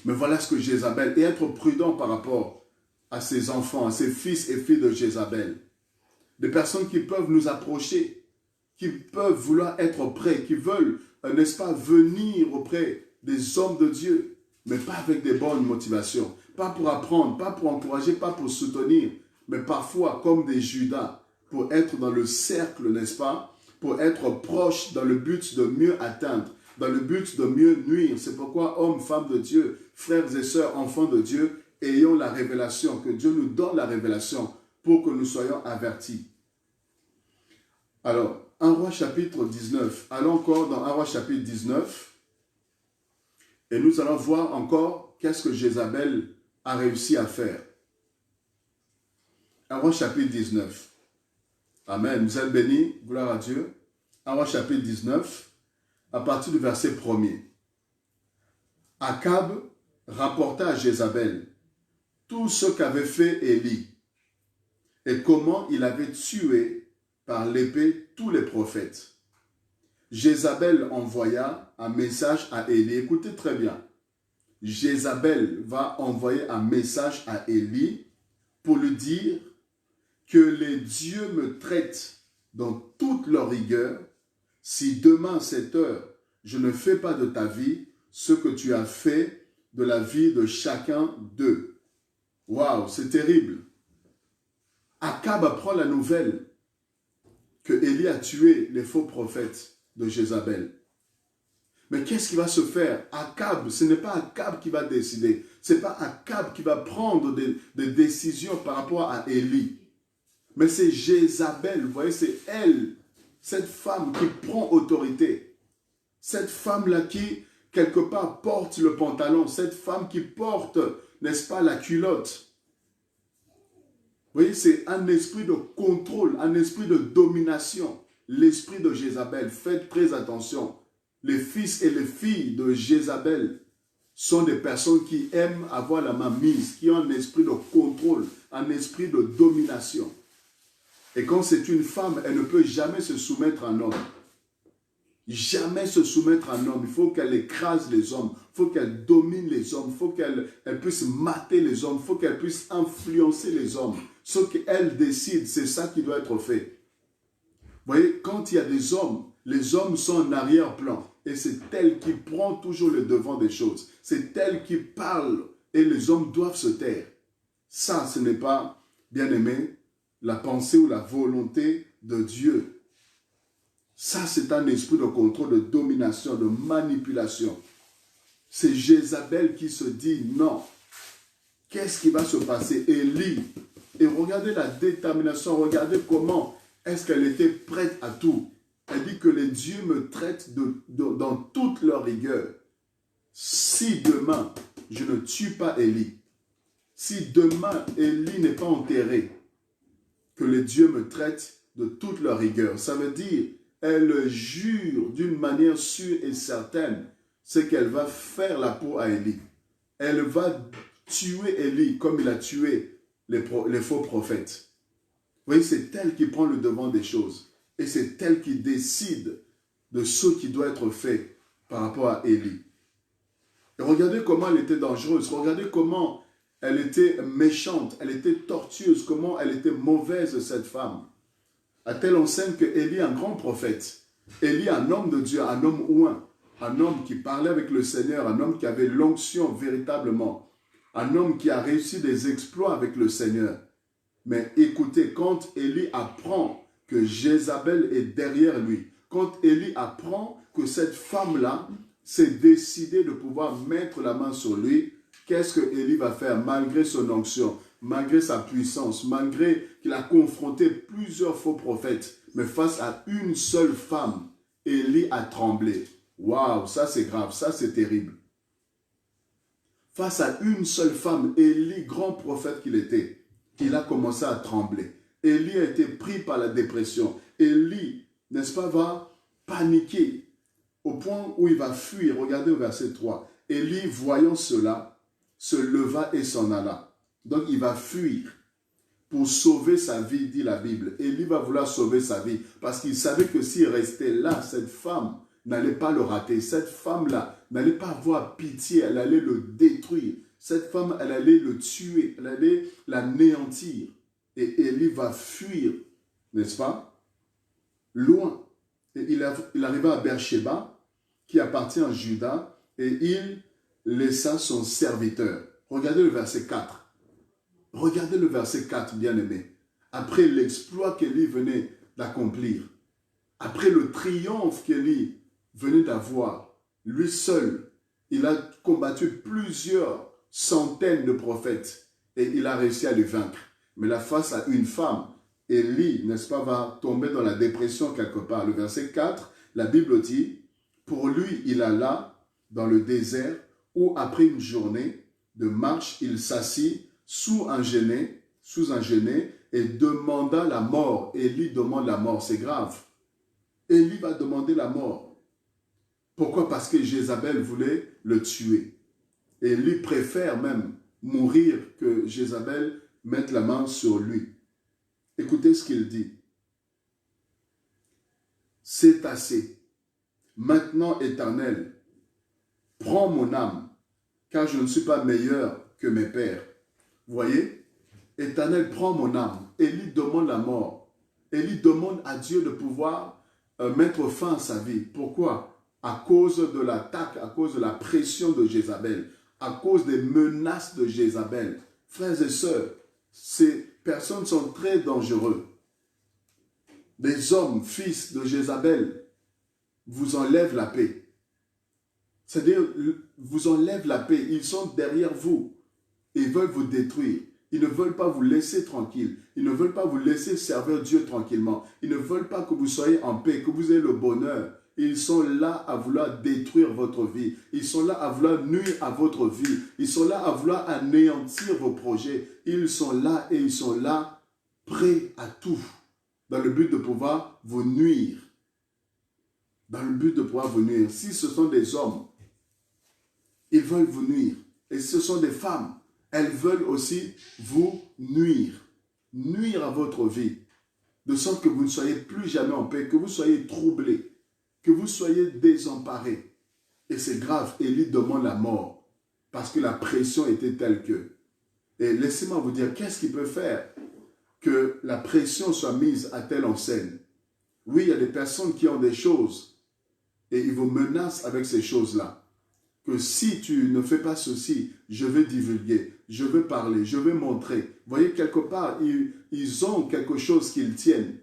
Mais voilà ce que Jézabel, et être prudent par rapport à ses enfants, à ses fils et filles de Jézabel. Des personnes qui peuvent nous approcher, qui peuvent vouloir être prêts, qui veulent, n'est-ce pas, venir auprès des hommes de Dieu, mais pas avec des bonnes motivations, pas pour apprendre, pas pour encourager, pas pour soutenir, mais parfois comme des Judas, pour être dans le cercle, n'est-ce pas, pour être proche dans le but de mieux atteindre, dans le but de mieux nuire. C'est pourquoi, hommes, femmes de Dieu, frères et sœurs, enfants de Dieu, ayons la révélation, que Dieu nous donne la révélation pour que nous soyons avertis. Alors, 1 Roi chapitre 19. Allons encore dans 1 Roi chapitre 19. Et nous allons voir encore qu'est-ce que Jézabel a réussi à faire. 1 Roi chapitre 19. Amen. Vous êtes bénis. Gloire à Dieu. 1 roi chapitre 19, à partir du verset 1er. Akab rapporta à Jézabel tout ce qu'avait fait Élie et comment il avait tué par l'épée tous les prophètes. Jézabel envoya un message à Élie. Écoutez très bien. Jézabel va envoyer un message à Élie pour lui dire que les dieux me traitent dans toute leur rigueur si demain à cette heure je ne fais pas de ta vie ce que tu as fait de la vie de chacun d'eux. Waouh, c'est terrible. Akab apprend la nouvelle que Élie a tué les faux prophètes de Jézabel. Mais qu'est-ce qui va se faire? Akab, ce n'est pas Akab qui va décider. Ce n'est pas Akab qui va prendre des décisions par rapport à Élie. Mais c'est Jézabel, vous voyez, c'est elle, cette femme qui prend autorité. Cette femme-là qui, quelque part, porte le pantalon. Cette femme qui porte, n'est-ce pas, la culotte. Vous voyez, c'est un esprit de contrôle, un esprit de domination. L'esprit de Jézabel, faites très attention. Les fils et les filles de Jézabel sont des personnes qui aiment avoir la main mise, qui ont un esprit de contrôle, un esprit de domination. Et quand c'est une femme, elle ne peut jamais se soumettre à un homme. Jamais se soumettre à un homme. Il faut qu'elle écrase les hommes. Il faut qu'elle domine les hommes. Il faut qu'elle puisse mater les hommes. Il faut qu'elle puisse influencer les hommes. Ce qu'elle décide, c'est ça qui doit être fait. Vous voyez, quand il y a des hommes, les hommes sont en arrière-plan. Et c'est elle qui prend toujours le devant des choses. C'est elle qui parle et les hommes doivent se taire. Ça, ce n'est pas, bien aimé, la pensée ou la volonté de Dieu. Ça, c'est un esprit de contrôle, de domination, de manipulation. C'est Jézabel qui se dit non. Qu'est-ce qui va se passer? Élie. Et regardez la détermination, regardez comment est-ce qu'elle était prête à tout. Elle dit que les dieux me traitent dans toute leur rigueur. Si demain, je ne tue pas Élie, si demain, Élie n'est pas enterré, que les dieux me traitent de toute leur rigueur. Ça veut dire, elle jure d'une manière sûre et certaine, c'est qu'elle va faire la peau à Élie. Elle va tuer Élie comme il a tué les faux prophètes. Vous voyez, c'est elle qui prend le devant des choses. Et c'est elle qui décide de ce qui doit être fait par rapport à Élie. Et regardez comment elle était dangereuse. Regardez comment elle était méchante. Elle était tortueuse. Comment elle était mauvaise, cette femme. À telle enseigne que Élie, un grand prophète. Élie, un homme de Dieu, un homme oint. Un homme qui parlait avec le Seigneur. Un homme qui avait l'onction véritablement. Un homme qui a réussi des exploits avec le Seigneur. Mais écoutez, quand Élie apprend que Jézabel est derrière lui, quand Élie apprend que cette femme-là s'est décidée de pouvoir mettre la main sur lui, qu'est-ce que Élie va faire malgré son onction, malgré sa puissance, malgré qu'il a confronté plusieurs faux prophètes, mais face à une seule femme, Élie a tremblé. Waouh, ça c'est grave, ça c'est terrible. Face à une seule femme, Élie, grand prophète qu'il était, il a commencé à trembler. Élie a été pris par la dépression. Élie, n'est-ce pas, va paniquer au point où il va fuir. Regardez au verset 3. Élie, voyant cela, se leva et s'en alla. Donc il va fuir pour sauver sa vie, dit la Bible. Élie va vouloir sauver sa vie parce qu'il savait que s'il restait là, cette femme n'allait pas le rater. Cette femme-là n'allait pas avoir pitié, elle allait le détruire. Cette femme, elle allait le tuer, elle allait l'anéantir. Et Élie va fuir, n'est-ce pas, loin. Et il arriva à Beersheba, qui appartient à Juda, et il laissa son serviteur. Regardez le verset 4. Regardez le verset 4, bien-aimé. Après l'exploit qu'Élie venait d'accomplir, après le triomphe qu'Élie venait d'avoir, lui seul, il a combattu plusieurs centaines de prophètes et il a réussi à les vaincre. Mais là, face à une femme, Élie, n'est-ce pas, va tomber dans la dépression quelque part. Le verset 4, la Bible dit, pour lui, il alla dans le désert où, après une journée de marche, il s'assit sous un genêt et demanda la mort. Élie demande la mort, c'est grave. Élie va demander la mort. Pourquoi? Parce que Jézabel voulait le tuer. Élie préfère même mourir que Jézabel mette la main sur lui. Écoutez ce qu'il dit. C'est assez. Maintenant, Éternel, prends mon âme, car je ne suis pas meilleur que mes pères. Vous voyez? Éternel, prends mon âme. Élie demande la mort. Élie demande à Dieu de pouvoir mettre fin à sa vie. Pourquoi? À cause de l'attaque, à cause de la pression de Jézabel, à cause des menaces de Jézabel. Frères et sœurs, ces personnes sont très dangereuses. Des hommes, fils de Jézabel, vous enlèvent la paix. C'est-à-dire, vous enlèvent la paix. Ils sont derrière vous. Ils veulent vous détruire. Ils ne veulent pas vous laisser tranquille. Ils ne veulent pas vous laisser servir Dieu tranquillement. Ils ne veulent pas que vous soyez en paix, que vous ayez le bonheur. Ils sont là à vouloir détruire votre vie. Ils sont là à vouloir nuire à votre vie. Ils sont là à vouloir anéantir vos projets. Ils sont là et ils sont là prêts à tout, dans le but de pouvoir vous nuire. Dans le but de pouvoir vous nuire. Si ce sont des hommes, ils veulent vous nuire. Et si ce sont des femmes, elles veulent aussi vous nuire. Nuire à votre vie. De sorte que vous ne soyez plus jamais en paix, que vous soyez troublés, que vous soyez désemparés. Et c'est grave, Élie demande la mort. Parce que la pression était telle que. Et laissez-moi vous dire, qu'est-ce qui peut faire que la pression soit mise à telle enseigne? Oui, il y a des personnes qui ont des choses et ils vous menacent avec ces choses-là. Que si tu ne fais pas ceci, je vais divulguer, je vais parler, je vais montrer. Vous voyez, quelque part, ils ont quelque chose qu'ils tiennent.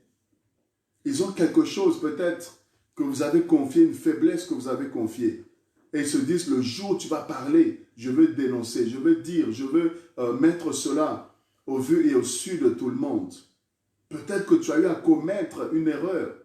Ils ont quelque chose peut-être que vous avez confié, une faiblesse que vous avez confiée. Et ils se disent, le jour où tu vas parler, je vais dénoncer, je vais dire, je vais mettre cela au vu et au su de tout le monde. Peut-être que tu as eu à commettre une erreur,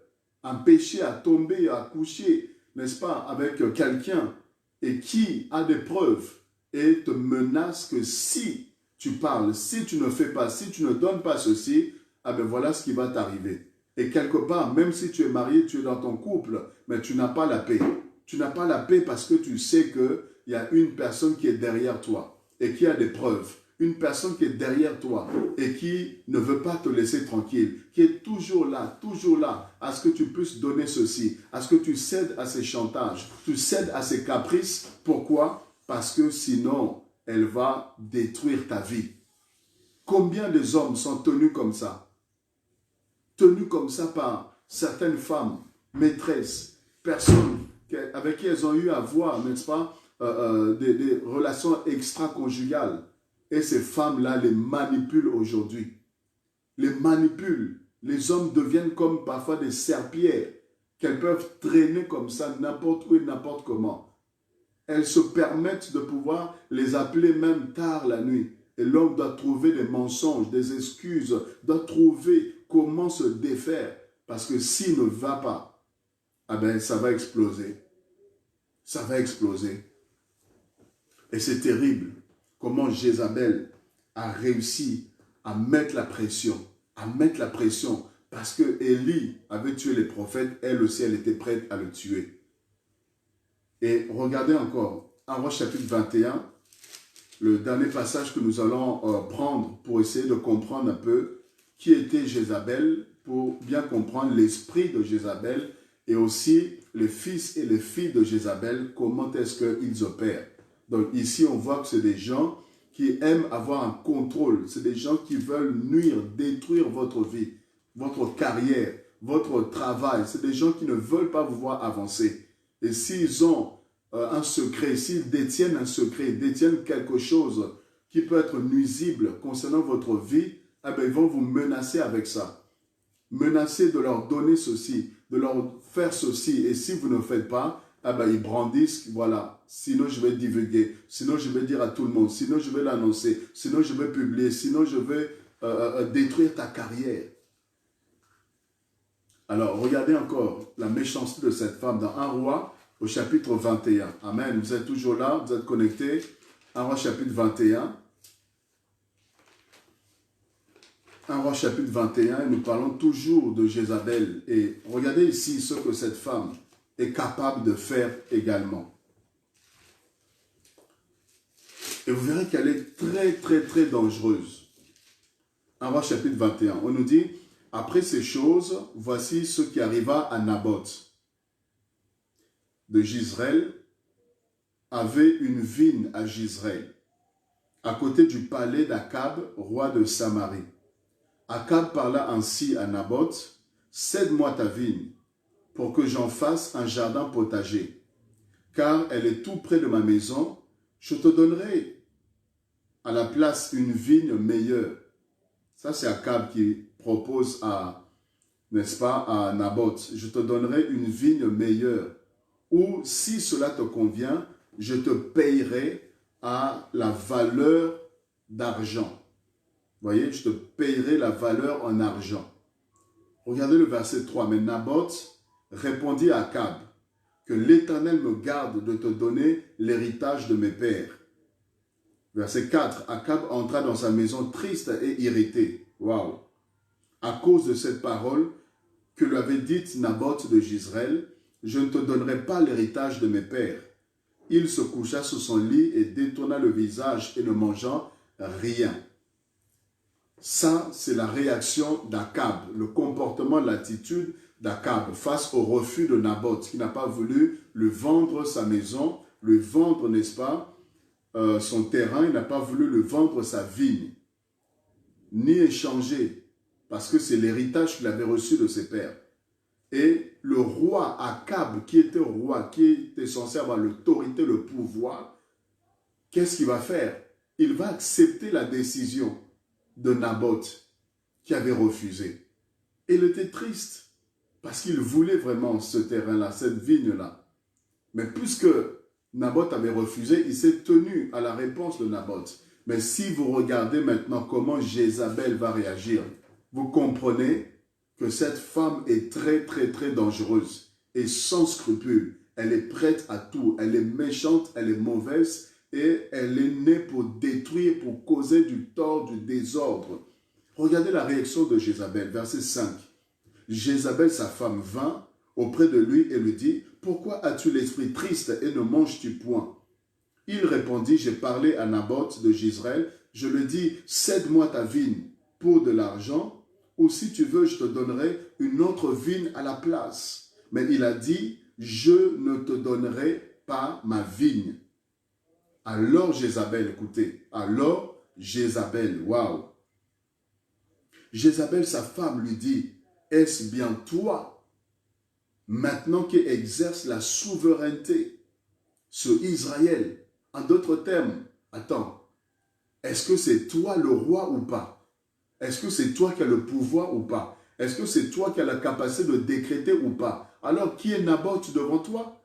un péché, à tomber, à coucher, n'est-ce pas, avec quelqu'un et qui a des preuves et te menace que si tu parles, si tu ne fais pas, si tu ne donnes pas ceci, ah ben voilà ce qui va t'arriver. Et quelque part, même si tu es marié, tu es dans ton couple, mais tu n'as pas la paix. Tu n'as pas la paix parce que tu sais qu'il y a une personne qui est derrière toi et qui a des preuves. Une personne qui est derrière toi et qui ne veut pas te laisser tranquille, qui est toujours là à ce que tu puisses donner ceci, à ce que tu cèdes à ses chantages, tu cèdes à ses caprices. Pourquoi? Parce que sinon, elle va détruire ta vie. Combien de hommes sont tenus comme ça? Tenus comme ça par certaines femmes, maîtresses, personnes avec qui elles ont eu à voir, n'est-ce pas, des relations extra-conjugales. Et ces femmes-là les manipulent aujourd'hui. Les manipulent. Les hommes deviennent comme parfois des serpillères qu'elles peuvent traîner comme ça n'importe où et n'importe comment. Elles se permettent de pouvoir les appeler même tard la nuit. Et l'homme doit trouver des mensonges, des excuses, doit trouver comment se défaire. Parce que s'il ne va pas, ah ben, ça va exploser. Ça va exploser. Et c'est terrible. Comment Jézabel a réussi à mettre la pression, parce que Élie avait tué les prophètes, elle aussi, elle était prête à le tuer. Et regardez encore, en Rois chapitre 21, le dernier passage que nous allons prendre pour essayer de comprendre un peu qui était Jézabel, pour bien comprendre l'esprit de Jézabel, et aussi les fils et les filles de Jézabel, comment est-ce qu'ils opèrent. Donc ici, on voit que c'est des gens qui aiment avoir un contrôle. C'est des gens qui veulent nuire, détruire votre vie, votre carrière, votre travail. C'est des gens qui ne veulent pas vous voir avancer. Et s'ils ont un secret, s'ils détiennent un secret, détiennent quelque chose qui peut être nuisible concernant votre vie, eh bien, ils vont vous menacer avec ça. Menacer de leur donner ceci, de leur faire ceci. Et si vous ne faites pas, ah ben, ils brandissent, voilà, sinon je vais divulguer, sinon je vais dire à tout le monde, sinon je vais l'annoncer, sinon je vais publier, sinon je vais détruire ta carrière. Alors, regardez encore la méchanceté de cette femme dans 1 Roi au chapitre 21. Amen, vous êtes toujours là, vous êtes connectés. 1 Roi chapitre 21. 1 Roi chapitre 21, et nous parlons toujours de Jézabel. Et regardez ici ce que cette femme est capable de faire également. Et vous verrez qu'elle est très, très, très dangereuse. 1 Roi chapitre 21, on nous dit, après ces choses, voici ce qui arriva à Naboth de Jezreel, avait une vigne à Jezreel, à côté du palais d'Akab, roi de Samarie. Akab parla ainsi à Naboth, « Cède-moi ta vigne, pour que j'en fasse un jardin potager, car elle est tout près de ma maison, je te donnerai à la place une vigne meilleure. » Ça, c'est Akab qui propose à, n'est-ce pas, à Naboth, « Je te donnerai une vigne meilleure, ou si cela te convient, je te payerai à la valeur d'argent. » Vous voyez, je te payerai la valeur en argent. Regardez le verset 3. Mais Naboth répondit à Akab, que l'Éternel me garde de te donner l'héritage de mes pères. Verset 4. Akab entra dans sa maison triste et irrité. Waouh! À cause de cette parole que lui avait dite Naboth de Jezreel, je ne te donnerai pas l'héritage de mes pères. Il se coucha sous son lit et détourna le visage et ne mangea rien. Ça, c'est la réaction d'Akab, le comportement, l'attitude d'Akab face au refus de Naboth, qui n'a pas voulu lui vendre sa maison, lui vendre, n'est-ce pas, son terrain, il n'a pas voulu lui vendre sa vigne, ni échanger, parce que c'est l'héritage qu'il avait reçu de ses pères. Et le roi Akab, qui était roi, qui était censé avoir l'autorité, le pouvoir, qu'est-ce qu'il va faire? Il va accepter la décision de Naboth, qui avait refusé. Et il était triste, parce qu'il voulait vraiment ce terrain-là, cette vigne-là. Mais puisque Naboth avait refusé, il s'est tenu à la réponse de Naboth. Mais si vous regardez maintenant comment Jézabel va réagir, vous comprenez que cette femme est très, très, très dangereuse et sans scrupule. Elle est prête à tout. Elle est méchante, elle est mauvaise et elle est née pour détruire, pour causer du tort, du désordre. Regardez la réaction de Jézabel, verset 5. Jézabel, sa femme, vint auprès de lui et lui dit, « Pourquoi as-tu l'esprit triste et ne manges-tu point ?» Il répondit, « J'ai parlé à Naboth de Jezreel, je lui dis, cède-moi ta vigne pour de l'argent, ou si tu veux, je te donnerai une autre vigne à la place. » Mais il a dit, « Je ne te donnerai pas ma vigne. » Alors Jézabel, écoutez, alors Jézabel, waouh. Jézabel, sa femme, lui dit, « Est-ce bien toi, maintenant qui exerce la souveraineté sur Israël? » En d'autres termes, attends, est-ce que c'est toi le roi ou pas? Est-ce que c'est toi qui as le pouvoir ou pas? Est-ce que c'est toi qui as la capacité de décréter ou pas? Alors, qui est Naboth devant toi?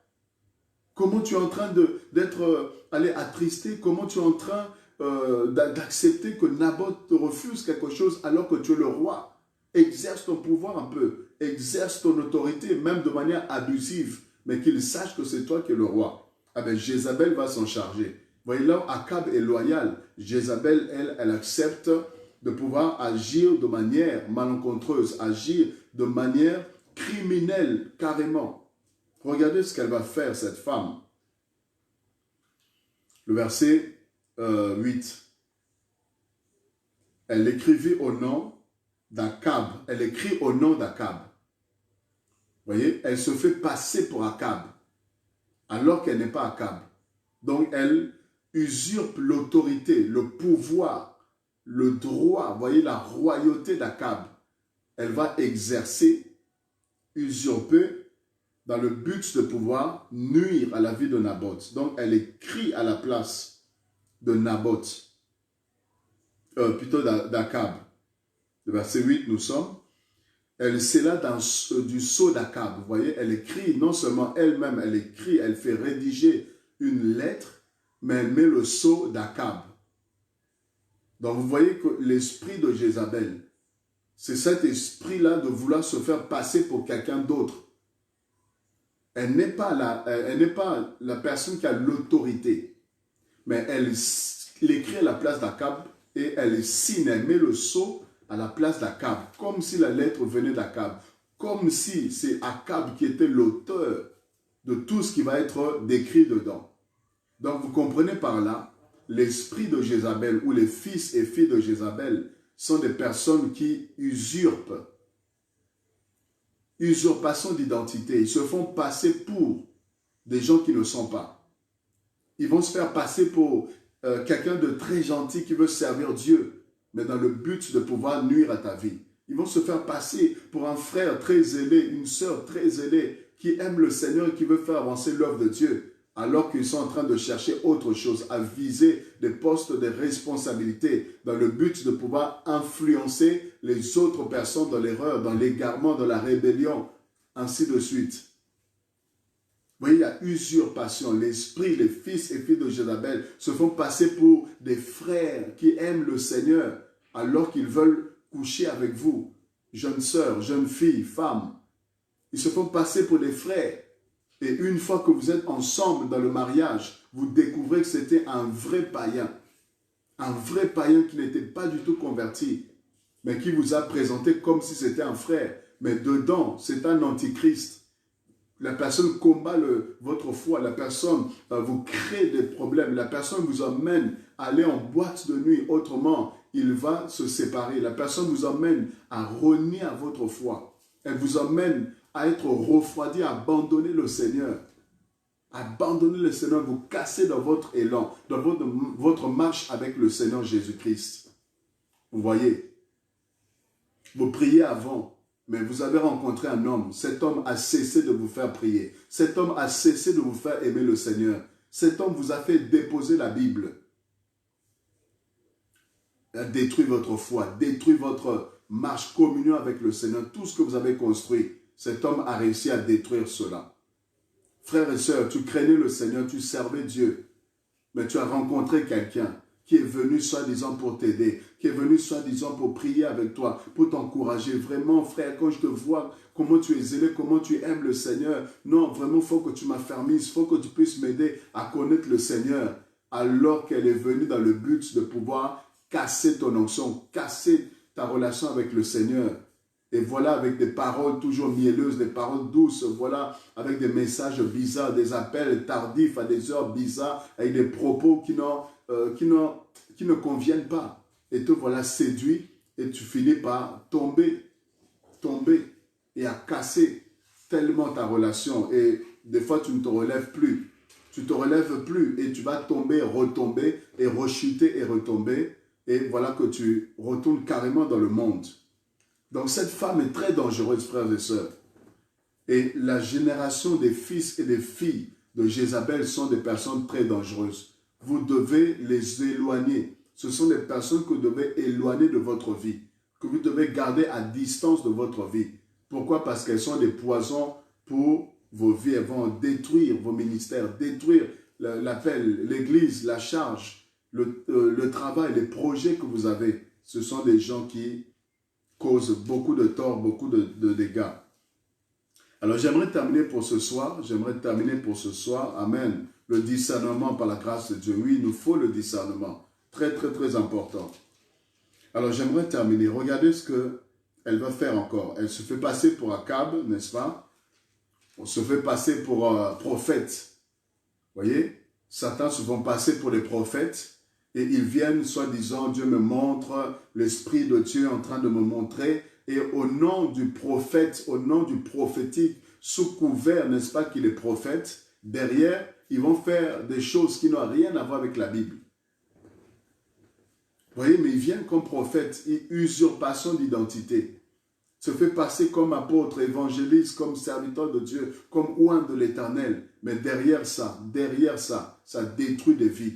Comment tu es en train d'être allé attristé? Comment tu es en train d'accepter que Naboth te refuse quelque chose alors que tu es le roi? Exerce ton pouvoir un peu. Exerce ton autorité, même de manière abusive. Mais qu'il sache que c'est toi qui es le roi. Ah ben, Jézabel va s'en charger. Vous voyez là, Akab est loyal. Jézabel, elle accepte de pouvoir agir de manière malencontreuse, agir de manière criminelle, carrément. Regardez ce qu'elle va faire, cette femme. Le verset 8. Elle écrivit au nom d'Akab. Elle écrit au nom d'Akab. Vous voyez, elle se fait passer pour Akab, alors qu'elle n'est pas Akab. Donc, elle usurpe l'autorité, le pouvoir, le droit, vous voyez, la royauté d'Akab. Elle va exercer, usurper, dans le but de pouvoir nuire à la vie de Naboth. Donc, elle écrit à la place de Naboth, plutôt d'Akab. Le verset 8, nous sommes. Elle scella du sceau d'Akab. Vous voyez, elle écrit, non seulement elle-même, elle écrit, elle fait rédiger une lettre, mais elle met le sceau d'Akab. Donc, vous voyez que l'esprit de Jézabel, c'est cet esprit-là de vouloir se faire passer pour quelqu'un d'autre. Elle n'est pas la personne qui a l'autorité, mais elle écrit à la place d'Akab et elle signe, elle met le sceau à la place d'Akab, comme si la lettre venait d'Akab, comme si c'est Akab qui était l'auteur de tout ce qui va être décrit dedans. Donc vous comprenez par là, l'esprit de Jézabel ou les fils et filles de Jézabel sont des personnes qui usurpent. Usurpation d'identité. Ils se font passer pour des gens qui ne sont pas. Ils vont se faire passer pour quelqu'un de très gentil qui veut servir Dieu, mais dans le but de pouvoir nuire à ta vie. Ils vont se faire passer pour un frère très zélé, une sœur très zélée, qui aime le Seigneur et qui veut faire avancer l'œuvre de Dieu, alors qu'ils sont en train de chercher autre chose, à viser des postes de responsabilité, dans le but de pouvoir influencer les autres personnes dans l'erreur, dans l'égarement, dans la rébellion, ainsi de suite. Vous voyez, il y a usurpation. L'esprit, les fils et filles de Jézabel se font passer pour des frères qui aiment le Seigneur, alors qu'ils veulent coucher avec vous, jeunes sœurs, jeunes filles, femmes. Ils se font passer pour des frères. Et une fois que vous êtes ensemble dans le mariage, vous découvrez que c'était un vrai païen. Un vrai païen qui n'était pas du tout converti, mais qui vous a présenté comme si c'était un frère. Mais dedans, c'est un antichrist. La personne combat votre foi, la personne vous crée des problèmes, la personne vous emmène à aller en boîte de nuit, autrement, il va se séparer. La personne vous emmène à renier à votre foi. Elle vous emmène à être refroidi, à abandonner le Seigneur. Abandonner le Seigneur, vous casser dans votre élan, dans votre marche avec le Seigneur Jésus-Christ. Vous voyez, vous priez avant, mais vous avez rencontré un homme. Cet homme a cessé de vous faire prier. Cet homme a cessé de vous faire aimer le Seigneur. Cet homme vous a fait déposer la Bible. Il a détruit votre foi, détruit votre marche, communion avec le Seigneur. Tout ce que vous avez construit, cet homme a réussi à détruire cela. Frères et sœurs, tu craignais le Seigneur, tu servais Dieu. Mais tu as rencontré quelqu'un qui est venu soi-disant pour t'aider, qui est venu soi-disant pour prier avec toi, pour t'encourager. Vraiment, frère, quand je te vois, comment tu es zélé, comment tu aimes le Seigneur. Non, vraiment, il faut que tu m'affermisses, il faut que tu puisses m'aider à connaître le Seigneur. Alors qu'elle est venue dans le but de pouvoir casser ton onction, casser ta relation avec le Seigneur. Et voilà, avec des paroles toujours mielleuses, des paroles douces, voilà, avec des messages bizarres, des appels tardifs à des heures bizarres, avec des propos qui ne conviennent pas. Et te voilà séduit et tu finis par tomber et à casser tellement ta relation. Et des fois, tu ne te relèves plus. Tu ne te relèves plus et tu vas tomber, retomber et rechuter et retomber. Et voilà que tu retournes carrément dans le monde. Donc cette femme est très dangereuse, frères et sœurs. Et la génération des fils et des filles de Jézabel sont des personnes très dangereuses. Vous devez les éloigner. Ce sont des personnes que vous devez éloigner de votre vie, que vous devez garder à distance de votre vie. Pourquoi? Parce qu'elles sont des poisons pour vos vies. Elles vont détruire vos ministères, détruire l'appel, l'église, la charge, le travail, les projets que vous avez. Ce sont des gens qui cause beaucoup de tort, beaucoup de dégâts. Alors j'aimerais terminer pour ce soir, amen, le discernement par la grâce de Dieu. Oui, il nous faut le discernement, très très très important. Alors j'aimerais terminer, regardez ce qu'elle va faire encore. Elle se fait passer pour Akab, n'est-ce pas? On se fait passer pour prophète. Vous voyez, certains se font passer pour des prophètes. Et ils viennent, soi-disant, Dieu me montre, l'Esprit de Dieu est en train de me montrer. Et au nom du prophète, au nom du prophétique, sous couvert, n'est-ce pas, qu'il est prophète, derrière, ils vont faire des choses qui n'ont rien à voir avec la Bible. Vous voyez, mais ils viennent comme prophète, usurpation d'identité. Se fait passer comme apôtre, évangéliste, comme serviteur de Dieu, comme oint de l'Éternel. Mais derrière ça, ça détruit des vies.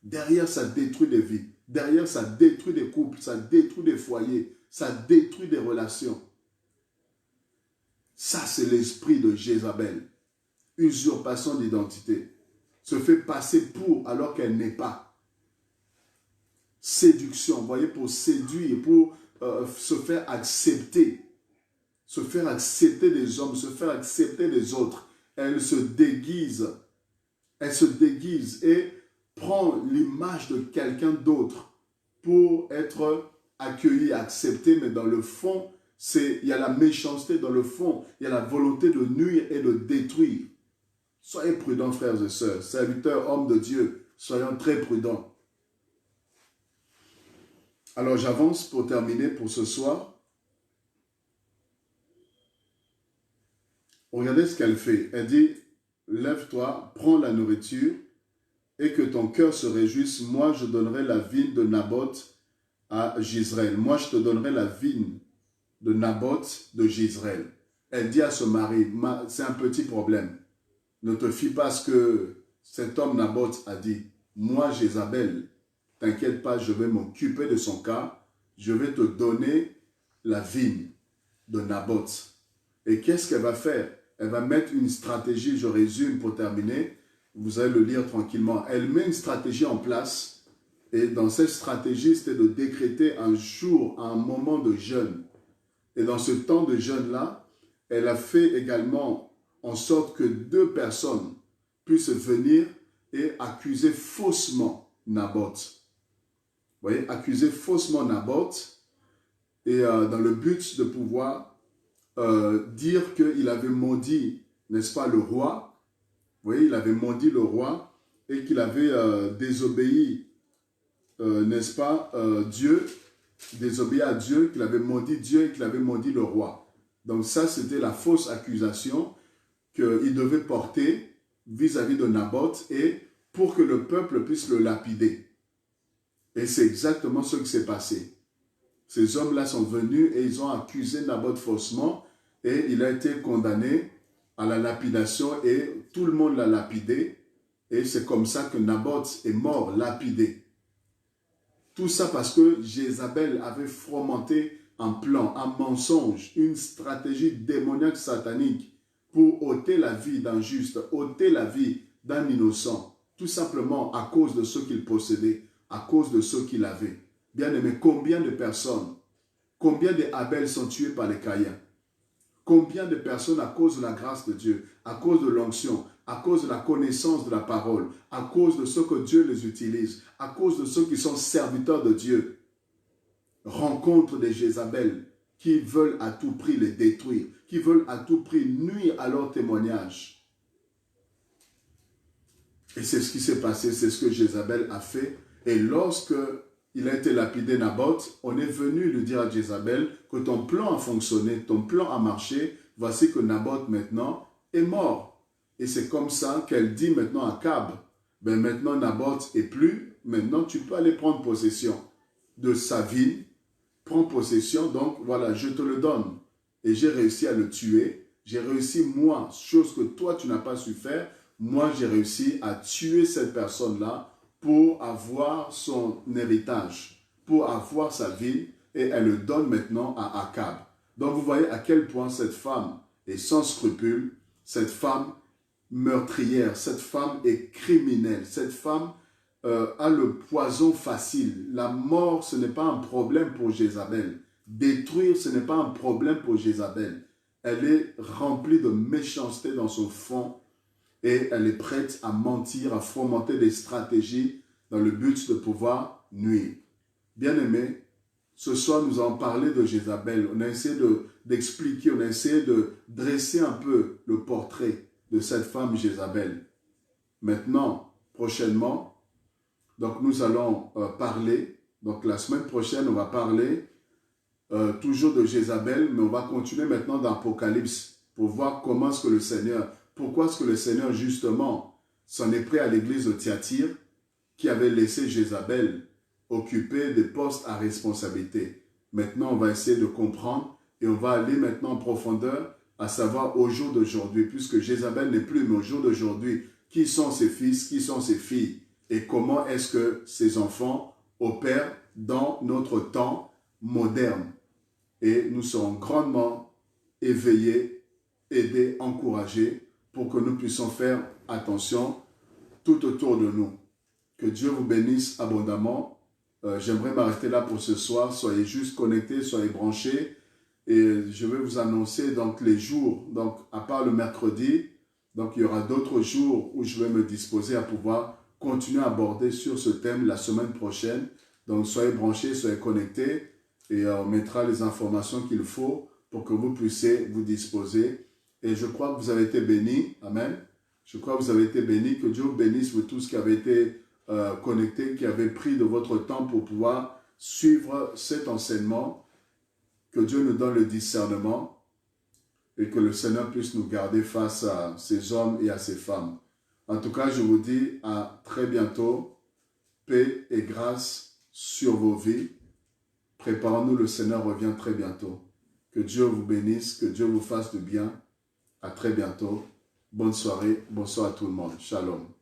Derrière, ça détruit des vies. Derrière, ça détruit des couples, ça détruit des foyers, ça détruit des relations. Ça, c'est l'esprit de Jézabel. Usurpation d'identité. Se fait passer pour alors qu'elle n'est pas. Séduction, vous voyez, pour séduire, pour se faire accepter. Se faire accepter des hommes, se faire accepter des autres. Elle se déguise. Elle se déguise et prend l'image de quelqu'un d'autre pour être accueilli, accepté, mais dans le fond, il y a la méchanceté dans le fond, il y a la volonté de nuire et de détruire. Soyez prudents, frères et sœurs, serviteurs, hommes de Dieu, soyons très prudents. Alors j'avance pour terminer pour ce soir. Regardez ce qu'elle fait. Elle dit, lève-toi, prends la nourriture et que ton cœur se réjouisse. Moi, je donnerai la vigne de Naboth à Jezreel. Moi, je te donnerai la vigne de Naboth de Jezreel. Elle dit à ce mari, c'est un petit problème. Ne te fie pas à ce que cet homme Naboth a dit. Moi, Jézabel, t'inquiète pas, je vais m'occuper de son cas. Je vais te donner la vigne de Naboth. Et qu'est-ce qu'elle va faire? Elle va mettre une stratégie, je résume pour terminer. Vous allez le lire tranquillement. Elle met une stratégie en place. Et dans cette stratégie, c'était de décréter un jour, un moment de jeûne. Et dans ce temps de jeûne-là, elle a fait également en sorte que 2 personnes puissent venir et accuser faussement Naboth. Vous voyez, accuser faussement Naboth et dans le but de pouvoir dire qu'il avait maudit, n'est-ce pas, le roi. Vous voyez, il avait maudit le roi et qu'il avait désobéi, n'est-ce pas, Dieu, désobéi à Dieu, qu'il avait maudit Dieu et qu'il avait maudit le roi. Donc ça, c'était la fausse accusation qu'il devait porter vis-à-vis de Naboth et pour que le peuple puisse le lapider. Et c'est exactement ce qui s'est passé. Ces hommes-là sont venus et ils ont accusé Naboth faussement et il a été condamné à la lapidation et tout le monde l'a lapidé. Et c'est comme ça que Naboth est mort, lapidé. Tout ça parce que Jézabel avait fomenté un plan, un mensonge, une stratégie démoniaque satanique pour ôter la vie d'un juste, ôter la vie d'un innocent, tout simplement à cause de ce qu'il possédait, à cause de ce qu'il avait. Bien-aimé, combien de personnes, combien d'Abel sont tués par les Caïens? Combien de personnes à cause de la grâce de Dieu, à cause de l'onction, à cause de la connaissance de la parole, à cause de ce que Dieu les utilise, à cause de ceux qui sont serviteurs de Dieu, rencontrent des Jézabel qui veulent à tout prix les détruire, qui veulent à tout prix nuire à leur témoignage. Et c'est ce qui s'est passé, c'est ce que Jézabel a fait. Et lorsque il a été lapidé Naboth, on est venu lui dire à Jézabel que ton plan a fonctionné, ton plan a marché, voici que Naboth maintenant est mort. Et c'est comme ça qu'elle dit maintenant à Akab, ben maintenant Naboth est plus, maintenant tu peux aller prendre possession de sa ville, prends possession, donc voilà, je te le donne. Et j'ai réussi à le tuer, j'ai réussi moi, chose que toi tu n'as pas su faire, moi j'ai réussi à tuer cette personne-là, pour avoir son héritage, pour avoir sa vie, et elle le donne maintenant à Akab. Donc vous voyez à quel point cette femme est sans scrupule, cette femme meurtrière, cette femme est criminelle, cette femme a le poison facile. La mort, ce n'est pas un problème pour Jézabel. Détruire, ce n'est pas un problème pour Jézabel. Elle est remplie de méchanceté dans son fond, et elle est prête à mentir, à fomenter des stratégies dans le but de pouvoir nuire. Bien-aimés, ce soir nous allons parler de Jézabel. On a essayé d'expliquer, on a essayé de dresser un peu le portrait de cette femme Jézabel. Maintenant, prochainement, donc nous allons parler, donc la semaine prochaine on va parler toujours de Jézabel, mais on va continuer maintenant dans l'Apocalypse pour voir comment est-ce que le Seigneur... Pourquoi est-ce que le Seigneur, justement, s'en est pris à l'église de Thyatire, qui avait laissé Jézabel occuper des postes à responsabilité? Maintenant, on va essayer de comprendre et on va aller maintenant en profondeur, à savoir au jour d'aujourd'hui, puisque Jézabel n'est plus, mais au jour d'aujourd'hui, qui sont ses fils, qui sont ses filles, et comment est-ce que ces enfants opèrent dans notre temps moderne. Et nous serons grandement éveillés, aidés, encouragés, pour que nous puissions faire attention tout autour de nous. Que Dieu vous bénisse abondamment. J'aimerais m'arrêter là pour ce soir. Soyez juste connectés, soyez branchés. Et je vais vous annoncer donc les jours, donc à part le mercredi, donc il y aura d'autres jours où je vais me disposer à pouvoir continuer à aborder sur ce thème la semaine prochaine. Donc soyez branchés, soyez connectés. et on mettra les informations qu'il faut pour que vous puissiez vous disposer. Et je crois que vous avez été bénis. Amen. Je crois que vous avez été bénis. Que Dieu vous bénisse pour tous qui avaient été connectés, qui avaient pris de votre temps pour pouvoir suivre cet enseignement. Que Dieu nous donne le discernement et que le Seigneur puisse nous garder face à ces hommes et à ces femmes. En tout cas, je vous dis à très bientôt. Paix et grâce sur vos vies. Préparons-nous, le Seigneur revient très bientôt. Que Dieu vous bénisse, que Dieu vous fasse du bien. À très bientôt. Bonne soirée, bonsoir à tout le monde. Shalom.